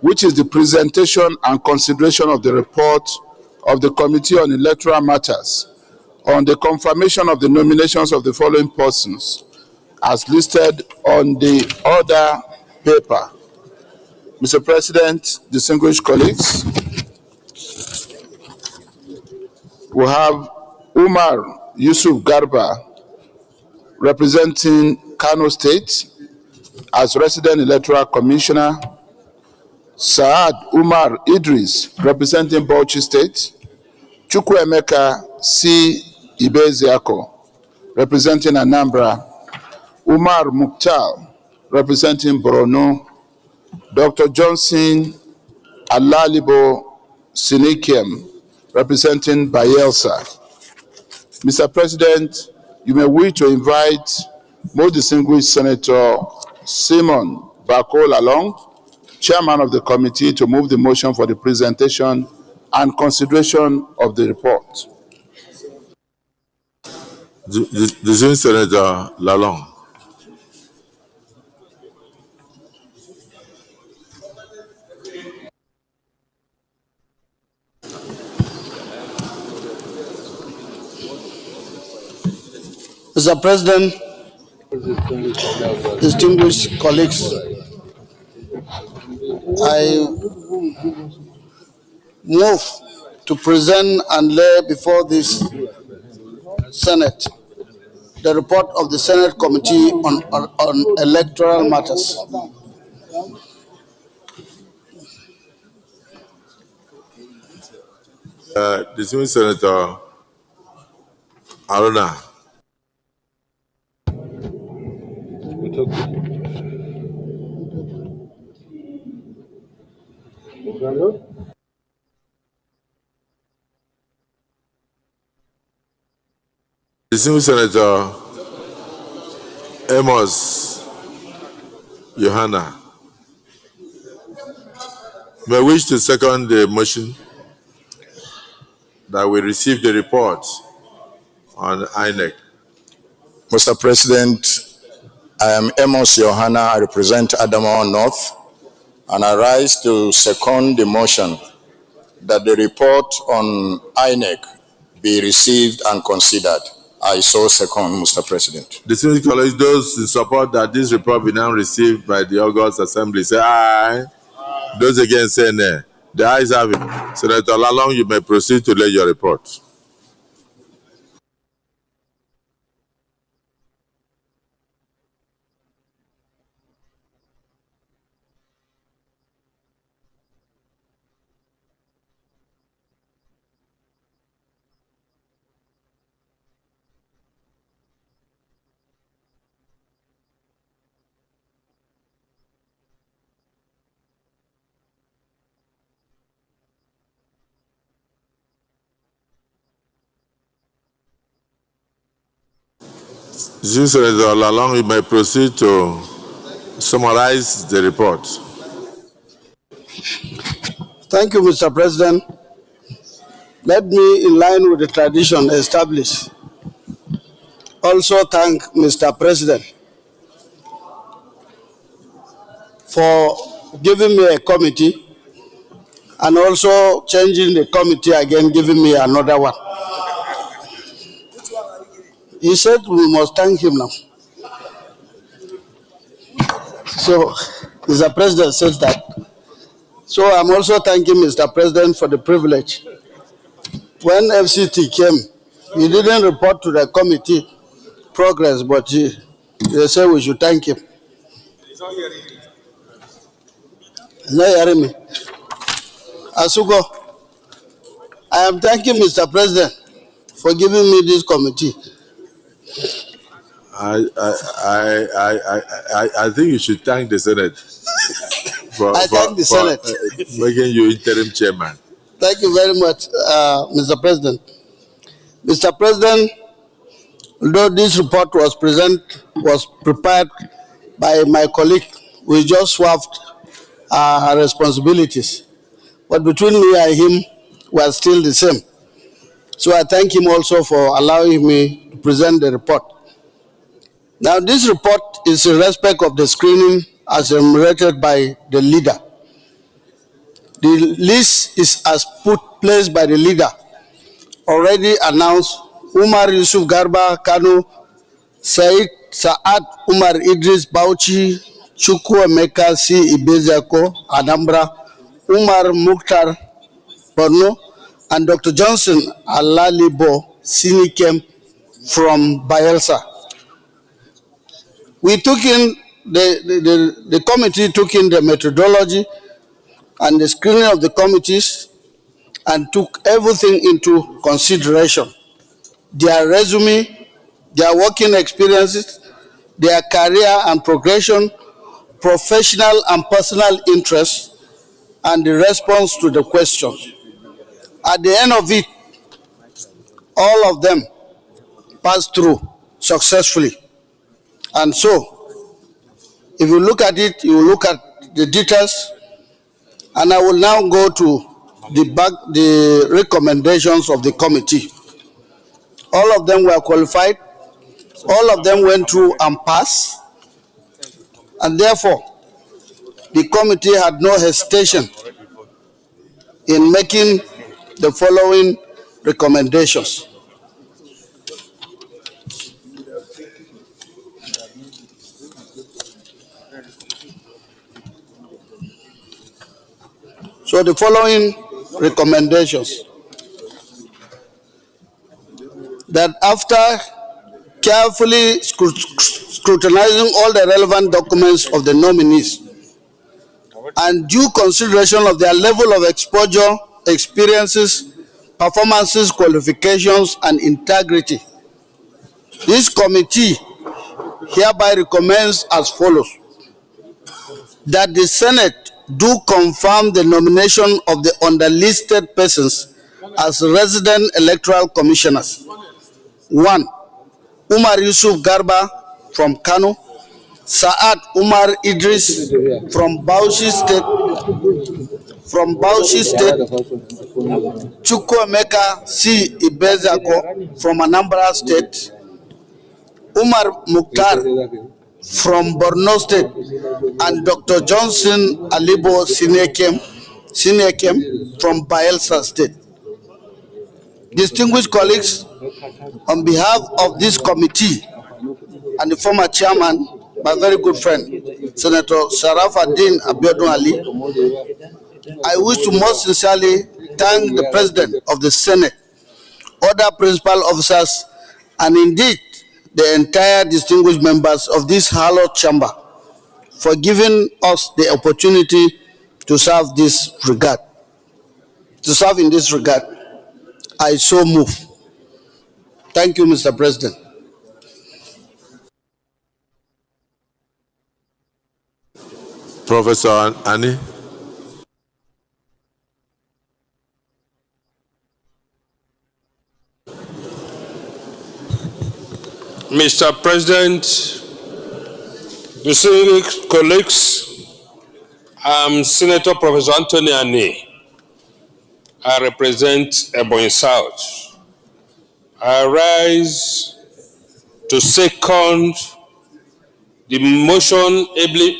which is the presentation and consideration of the report of the Committee on Electoral Matters on the confirmation of the nominations of the following persons as listed on the order paper. Mr. President, distinguished colleagues, we have Umar Yusuf Garba representing Kano State as Resident Electoral Commissioner, Saad Umar Idris representing Bauchi State, Chukwuemeka C. Ibeziako representing Anambra, Umar Mukhtar representing Borno, Dr. Johnson Alalibo Sinikiem representing Bayelsa. Mr. President, you may wish to invite most distinguished Senator Simon Bakol along, Chairman of the committee, to move the motion for the presentation and consideration of the report. The Senator Lalong. Mr. President, distinguished colleagues, I move to present and lay before this Senate the report of the Senate Committee on Electoral Matters. Distinguished Senator Aruna. Distinguished Senator Amos Johanna. May I wish to second the motion? that we receive the report on INEC. Mr. President, I am Amos Johanna. I represent Adamawa North, and I rise to second the motion that the report on INEC be received and considered. I so second, Mr. President. Distinguished colleagues, those in support that this report be now received by the August Assembly, say aye. Those against say nay. The ayes have it. Senator Lalong, you may proceed to lay your report. Senator Lalong, you may proceed to summarize the report. Thank you, Mr. President. Let me, in line with the tradition established, also thank Mr. President for giving me a committee and also changing the committee again, giving me another one. He said we must thank him now. So, Mr. President says that. So I'm also thanking Mr. President for the privilege. When FCT came, he didn't report to the committee progress, but they said we should thank him. He's not hearing me. Asugo, I am thanking Mr. President for giving me this committee. I think you should thank the Senate for making you interim chairman. Thank you very much, Mr. President. Mr. President, although this report was prepared by my colleague, we just swapped our responsibilities. But between me and him, we are still the same. So I thank him also for allowing me to present the report. Now, this report is in respect of the screening as enumerated by the leader. The list is as placed by the leader, already announced: Umar Yusuf Garba, Kano; Saad Umar Idris, Bauchi; Chukwu Emeka C. Ibezako, Anambra; Umar Mukhtar, Borno; and Dr. Johnson Alalibo Sinikem from Bayelsa. We took in, the committee took in the methodology and the screening of the committees and took everything into consideration: their resume, their working experiences, their career and progression, professional and personal interests, and the response to the questions. At the end of it, all of them passed through successfully. And so, if you look at it, you will look at the details, and I will now go to the recommendations of the committee. All of them were qualified, all of them went through and passed, and therefore, the committee had no hesitation in making the following recommendations. So the following recommendations: that after carefully scrutinizing all the relevant documents of the nominees and due consideration of their level of exposure, experiences, performances, qualifications, and integrity, this committee hereby recommends as follows: that the Senate do confirm the nomination of the underlisted persons as resident electoral commissioners. 1. Umar Yusuf Garba from Kano. Saad Umar Idris from Bauchi State, Chukwemeka C. Ibezako from Anambra State, Umar Mukhtar from Borno State, and Dr. Johnson Alibo Sinekem from Bayelsa State. Distinguished colleagues, on behalf of this committee and the former chairman, my very good friend, Senator Sharafaddin Abiodun Ali, I wish to most sincerely thank the President of the Senate, other principal officers, and indeed the entire distinguished members of this hallowed chamber for giving us the opportunity to serve in this regard. I so move. Thank you, Mr. President. Professor Annie. Mr. President, distinguished colleagues, I'm Senator Professor Anthony Ani. I represent Ebonyi South. I rise to second the motion ably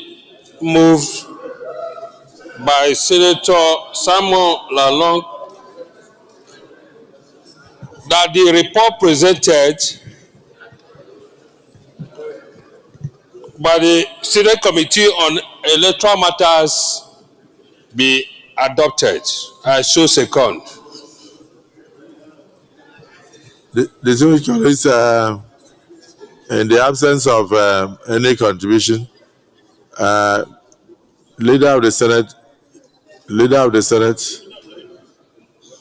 moved by Senator Samuel Lalong that the report presented by the Senate Committee on Electoral Matters be adopted. I so second. The distinguished colleagues, in the absence of any contribution, Leader of the Senate,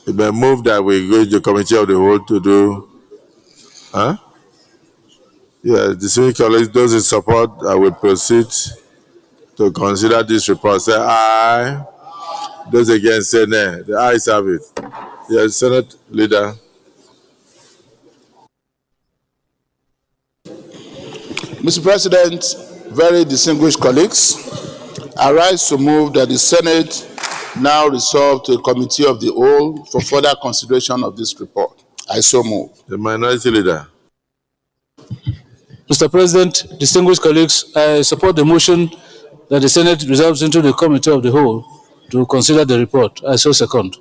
it may move that we go to the Committee of the Whole to do. Huh? Yeah, distinguished colleagues, those in support, I will proceed to consider this report. Say aye. Those against say nay. The ayes have it. Yes, Senate Leader. Mr. President, very distinguished colleagues, I rise to move that the Senate now resolve to a committee of the whole for further consideration of this report. I so move. The Minority Leader. Mr. President, distinguished colleagues, I support the motion that the Senate resolves into the Committee of the Whole to consider the report. I so second.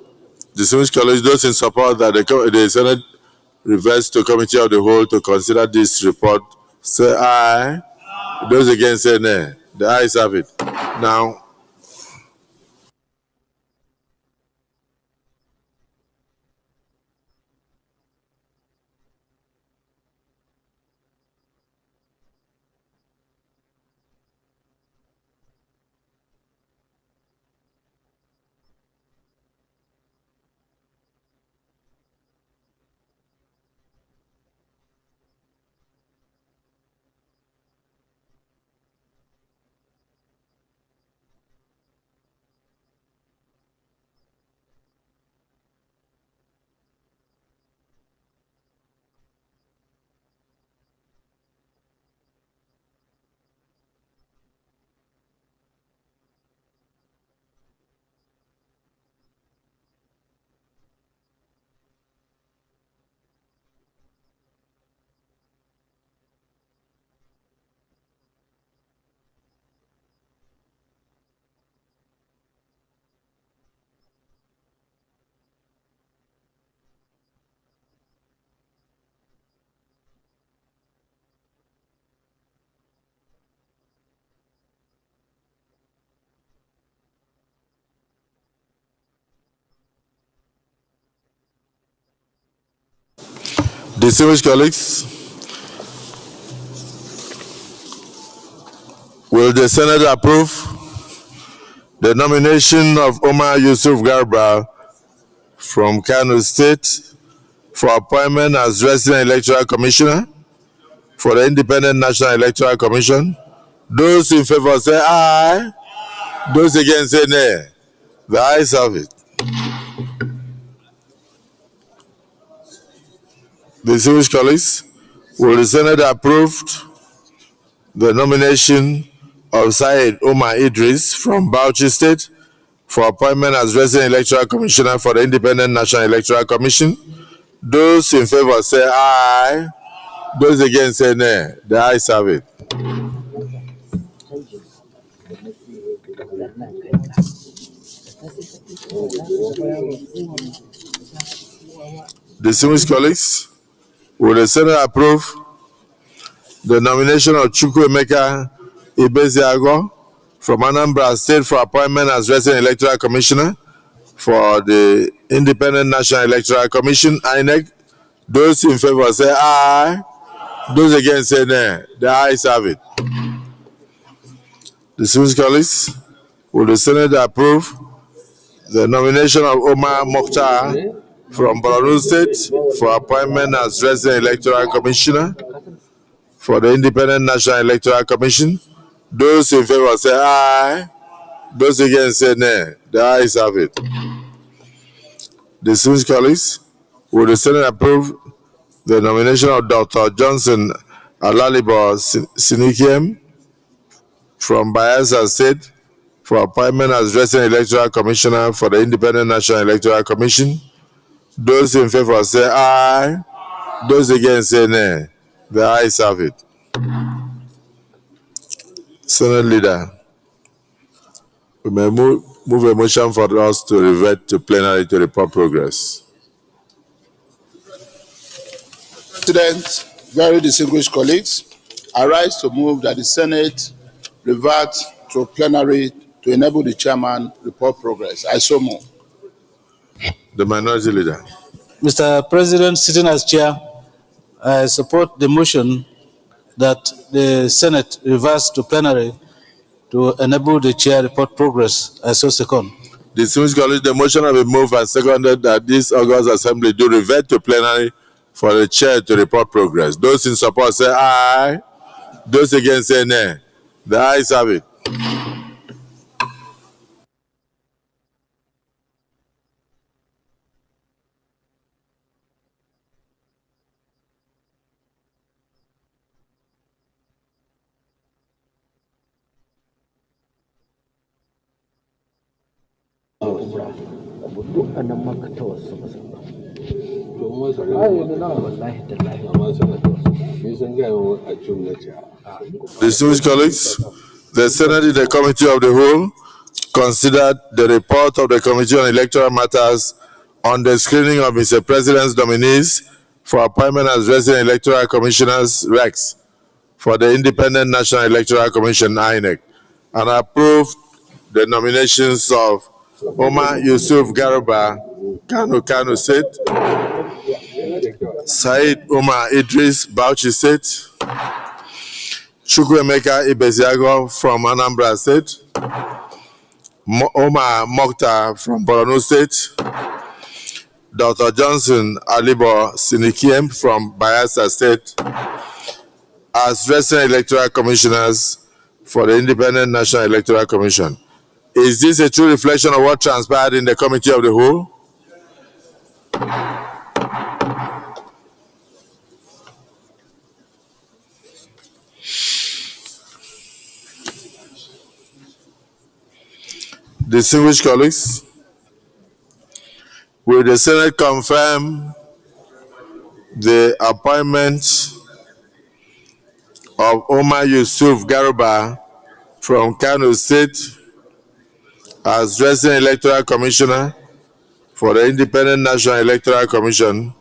Distinguished colleagues, those in support that the Senate reverts to Committee of the Whole to consider this report, say aye. Those against say nay. The ayes have it. Now, distinguished colleagues, will the Senate approve the nomination of Omar Yusuf Garba from Kano State for appointment as Resident Electoral Commissioner for the Independent National Electoral Commission? Those in favor say aye. Those against say nay. The ayes have it. Distinguished colleagues, will the Senate approve the nomination of Syed Omar Idris from Bauchi State for appointment as Resident Electoral Commissioner for the Independent National Electoral Commission. Those in favor say aye. Those against say nay. The ayes have it. Distinguished colleagues, will the Senate approve the nomination of Chukwuemeka Ibeziago from Anambra State for appointment as Resident Electoral Commissioner for the Independent National Electoral Commission, INEC? Those in favor say aye. Those against say nay. The ayes have it. Distinguished colleagues, will the Senate approve the nomination of Omar Mokhtar from Borno State for appointment as Resident Electoral Commissioner for the Independent National Electoral Commission? Those in favor say aye. Those against say nay. The ayes have it. Distinguished colleagues, will the Senate approve the nomination of Dr. Johnson Alalibo Sinikiem from Bayelsa State for appointment as Resident Electoral Commissioner for the Independent National Electoral Commission? Those in favor say aye. Those against say nay. The ayes have it. Senate Leader, we may move a motion for us to revert to plenary to report progress. President, very distinguished colleagues, I rise to move that the Senate revert to plenary to enable the chairman report progress. I so move. The Minority Leader. Mr. President, sitting as chair, I support the motion that the Senate reverts to plenary to enable the chair report progress. I so second. Distinguished colleagues, the motion has been moved and seconded that this August Assembly do revert to plenary for the chair to report progress. Those in support say aye. Those against say nay. The ayes have it. Distinguished colleagues, the Senate in the Committee of the Whole considered the report of the Committee on Electoral Matters on the screening of Mr. President's nominees for appointment as Resident Electoral Commissioners, REX, for the Independent National Electoral Commission, INEC, and approved the nominations of Omar Yusuf Garuba, Kano State, Said Omar Idris, Bauchi State, Chukwuemeka Ibeziago from Anambra State, Omar Mokhtar from Borno State, Dr. Johnson Alibo Sinikiem from Bayelsa State as Resident Electoral Commissioners for the Independent National Electoral Commission. Is this a true reflection of what transpired in the Committee of the Whole? Distinguished colleagues, will the Senate confirm the appointment of Omar Yusuf Garuba from Kano State as Resident Electoral Commissioner for the Independent National Electoral Commission?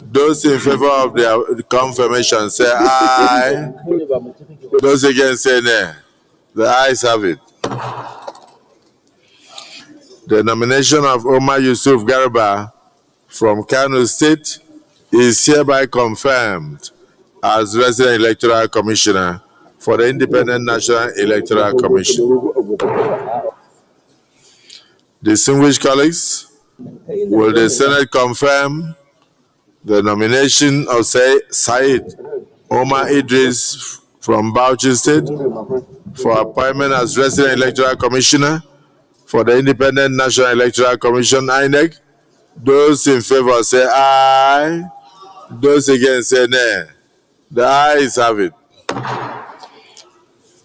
Those in favor of the confirmation say aye. Those against say nay. The ayes have it. The nomination of Omar Yusuf Garuba from Kano State is hereby confirmed as Resident Electoral Commissioner for the Independent National Electoral Commission. Distinguished colleagues, will the Senate confirm the nomination of Said Omar Idris from Bauchi State for appointment as Resident Electoral Commissioner for the Independent National Electoral Commission, INEC? Those in favor say aye. Those against say nay. The ayes have it.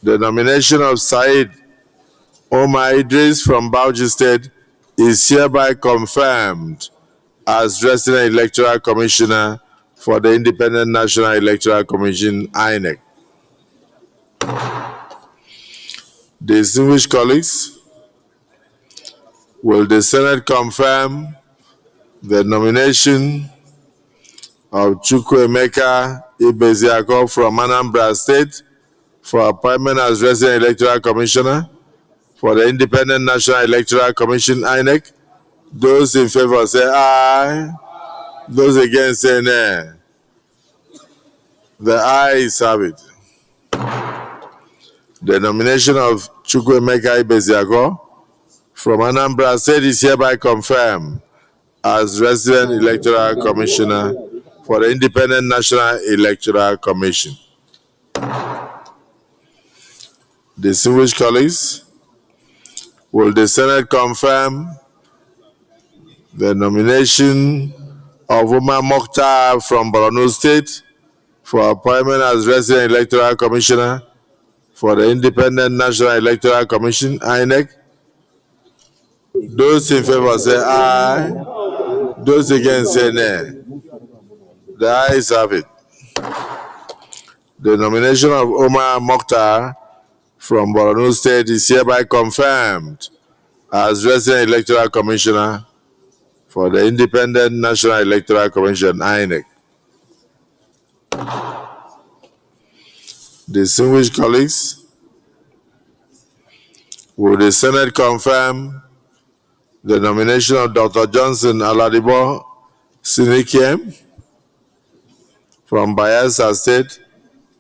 The nomination of Said Omar Idris from Bauchi State is hereby confirmed as Resident Electoral Commissioner for the Independent National Electoral Commission, INEC. Distinguished colleagues, will the Senate confirm the nomination of Chukwuemeka Ibeziako from Anambra State for appointment as Resident Electoral Commissioner for the Independent National Electoral Commission, INEC? Those in favor say aye. Those against say nay. The ayes have it. The nomination of Chukwuemeka Ibeziako from Anambra State is hereby confirmed as Resident Electoral Commissioner for the Independent National Electoral Commission. Distinguished colleagues, will the Senate confirm the nomination of Umar Mokhtar from Borno State for appointment as Resident Electoral Commissioner for the Independent National Electoral Commission, INEC? Those in favor say aye. Those against say nay. The ayes have it. The nomination of Omar Mokhtar from Borno State is hereby confirmed as Resident Electoral Commissioner for the Independent National Electoral Commission, INEC. Distinguished colleagues, will the Senate confirm the nomination of Dr. Johnson Aladibo Sinikiem from Bayelsa State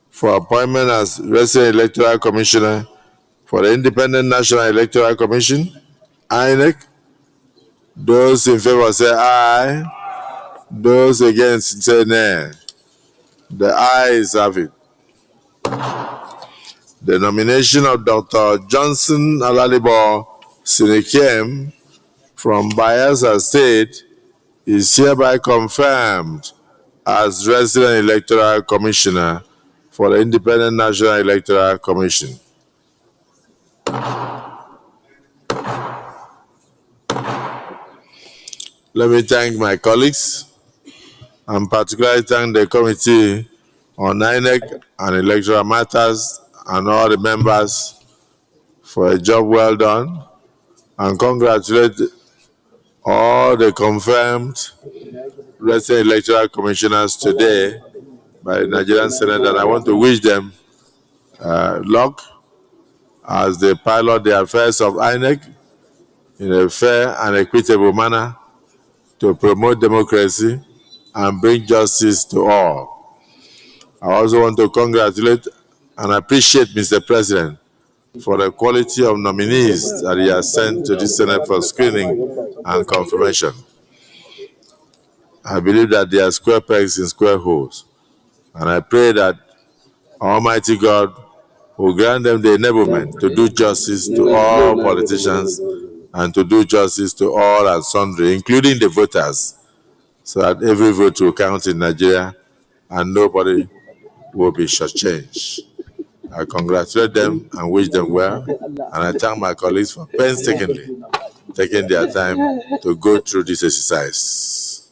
for appointment as Resident Electoral Commissioner for the Independent National Electoral Commission, INEC? Those in favor say aye. Those against say nay. The ayes have it. The nomination of Dr. Johnson Alalibo Sinikiem from Bayelsa State is hereby confirmed as Resident Electoral Commissioner for the Independent National Electoral Commission. Let me thank my colleagues and particularly thank the Committee on INEC and Electoral Matters and all the members for a job well done, and congratulate all the confirmed Resident Electoral Commissioners today by the Nigerian Senate, and I want to wish them luck as they pilot the affairs of INEC in a fair and equitable manner to promote democracy and bring justice to all. I also want to congratulate and appreciate Mr. President for the quality of nominees that he has sent to the Senate for screening and confirmation. I believe that they are square pegs in square holes, and I pray that Almighty God will grant them the enablement to do justice to all politicians and to do justice to all and sundry, including the voters, so that every vote will count in Nigeria and nobody will be shortchanged. I congratulate them and wish them well, and I thank my colleagues for painstakingly taking their time to go through this exercise.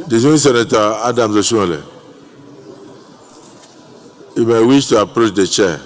Distinguished Senator Adams Oshimole, you may wish to approach the chair.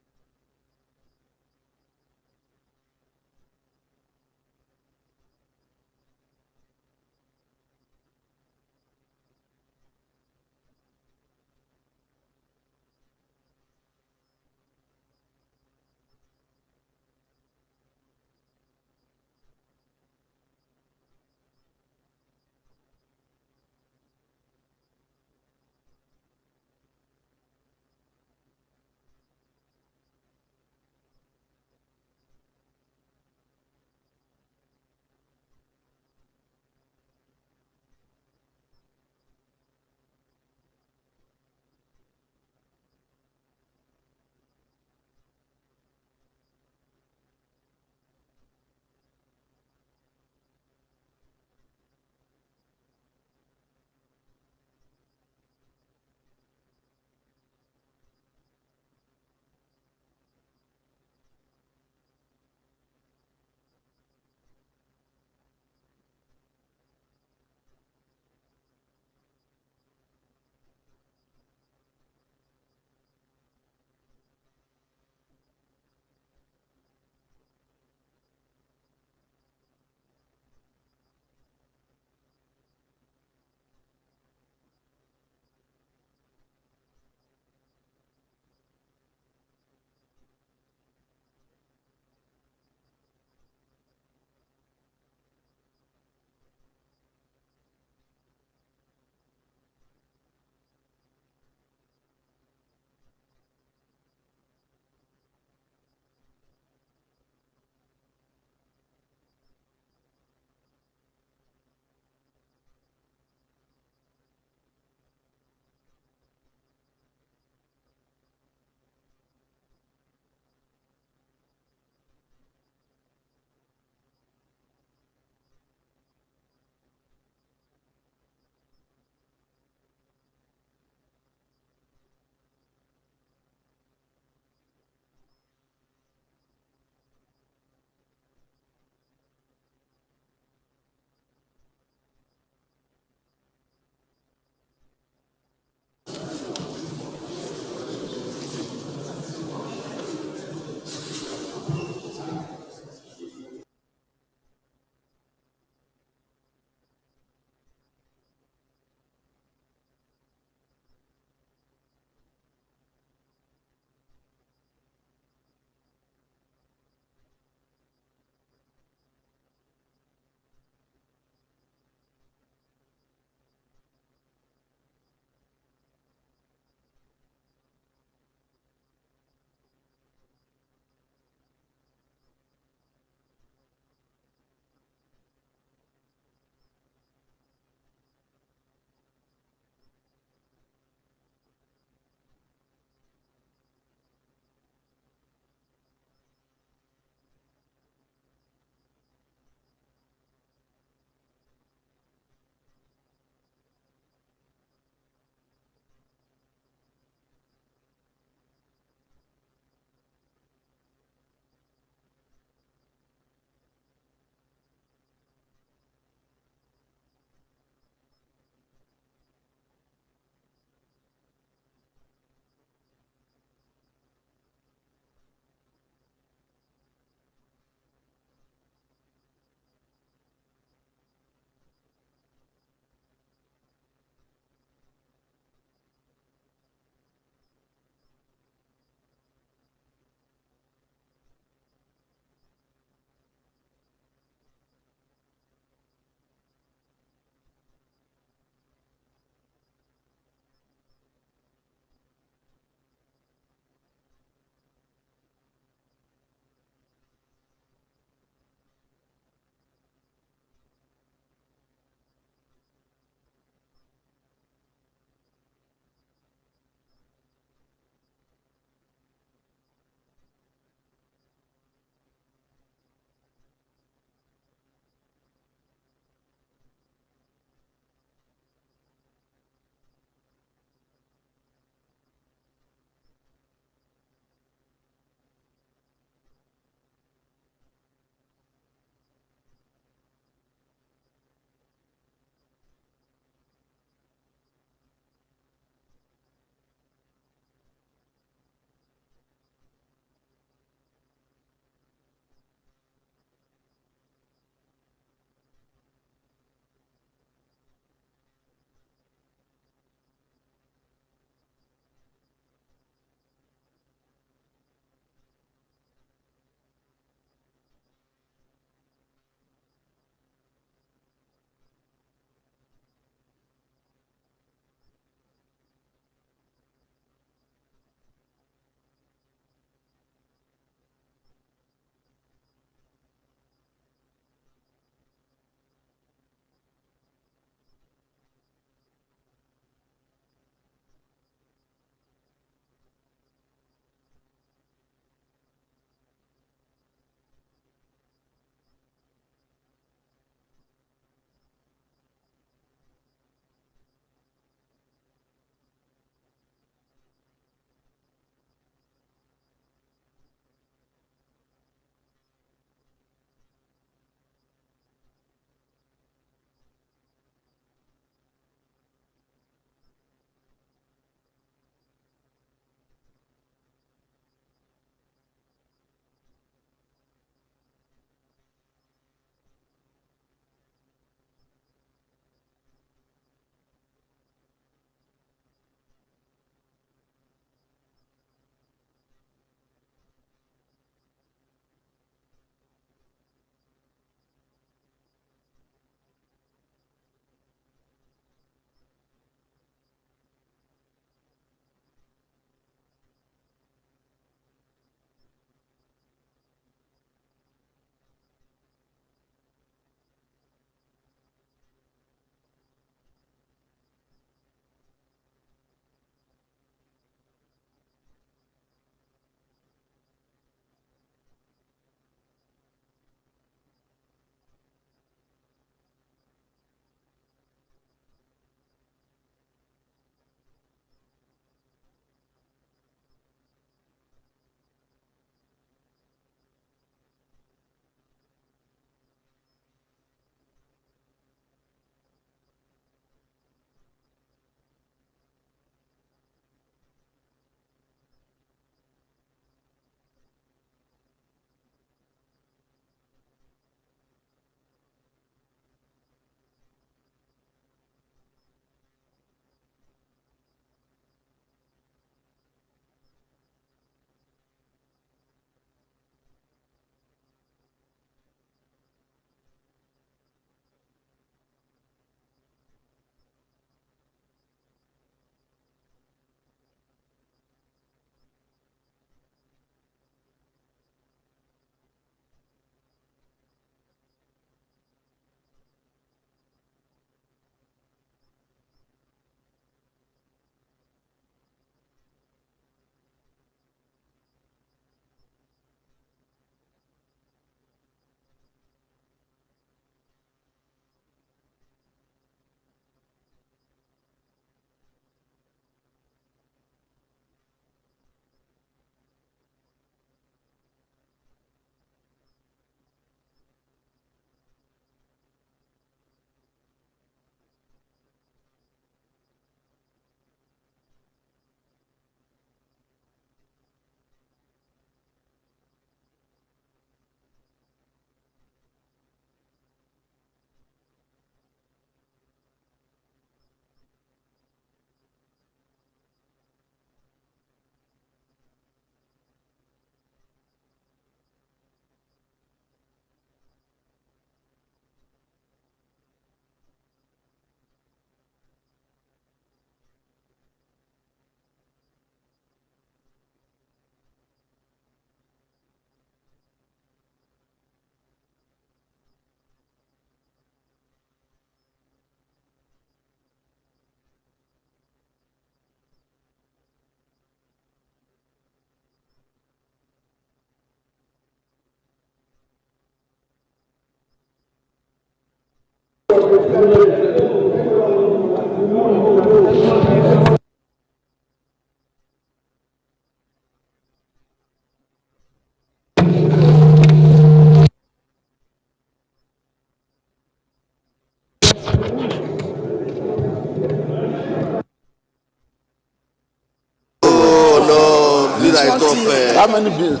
bill I talk? How many bills?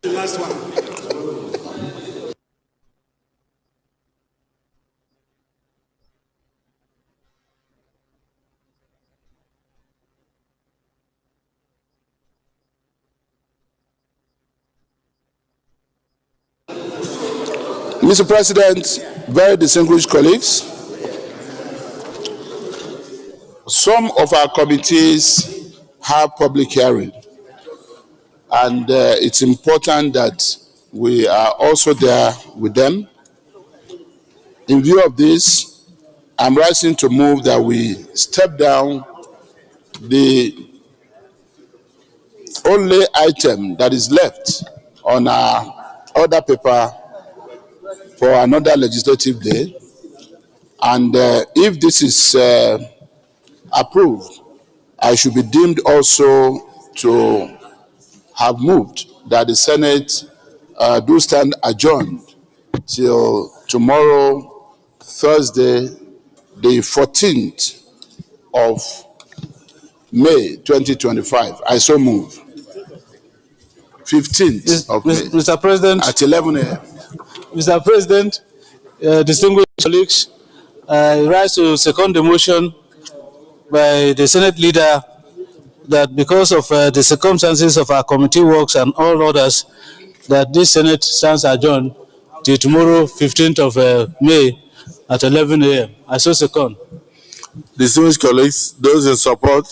The last one. Mr. President, very distinguished colleagues, some of our committees have public hearing, and it's important that we are also there with them. In view of this, I'm rising to move that we step down the only item that is left on our order paper for another legislative day. And if this is approved, I should be deemed also to have moved that the Senate do stand adjourned till tomorrow, Thursday, the 14th of May 2025. I so move. 15th of May. Mr. President, at 11 a.m. Mr. President, distinguished colleagues, I rise to second the motion by the Senate leader that because of the circumstances of our committee works and all others, that this Senate stands adjourned till tomorrow, 15th of May at 11 a.m. I so second. Distinguished colleagues, those in support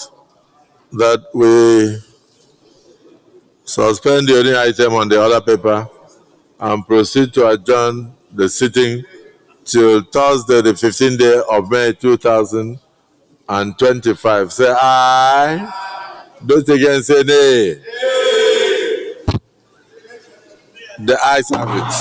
that we suspend the only item on the other paper and proceed to adjourn the sitting till Thursday, the 15th day of May 2025. Say aye. Those against say nay. The ayes have it.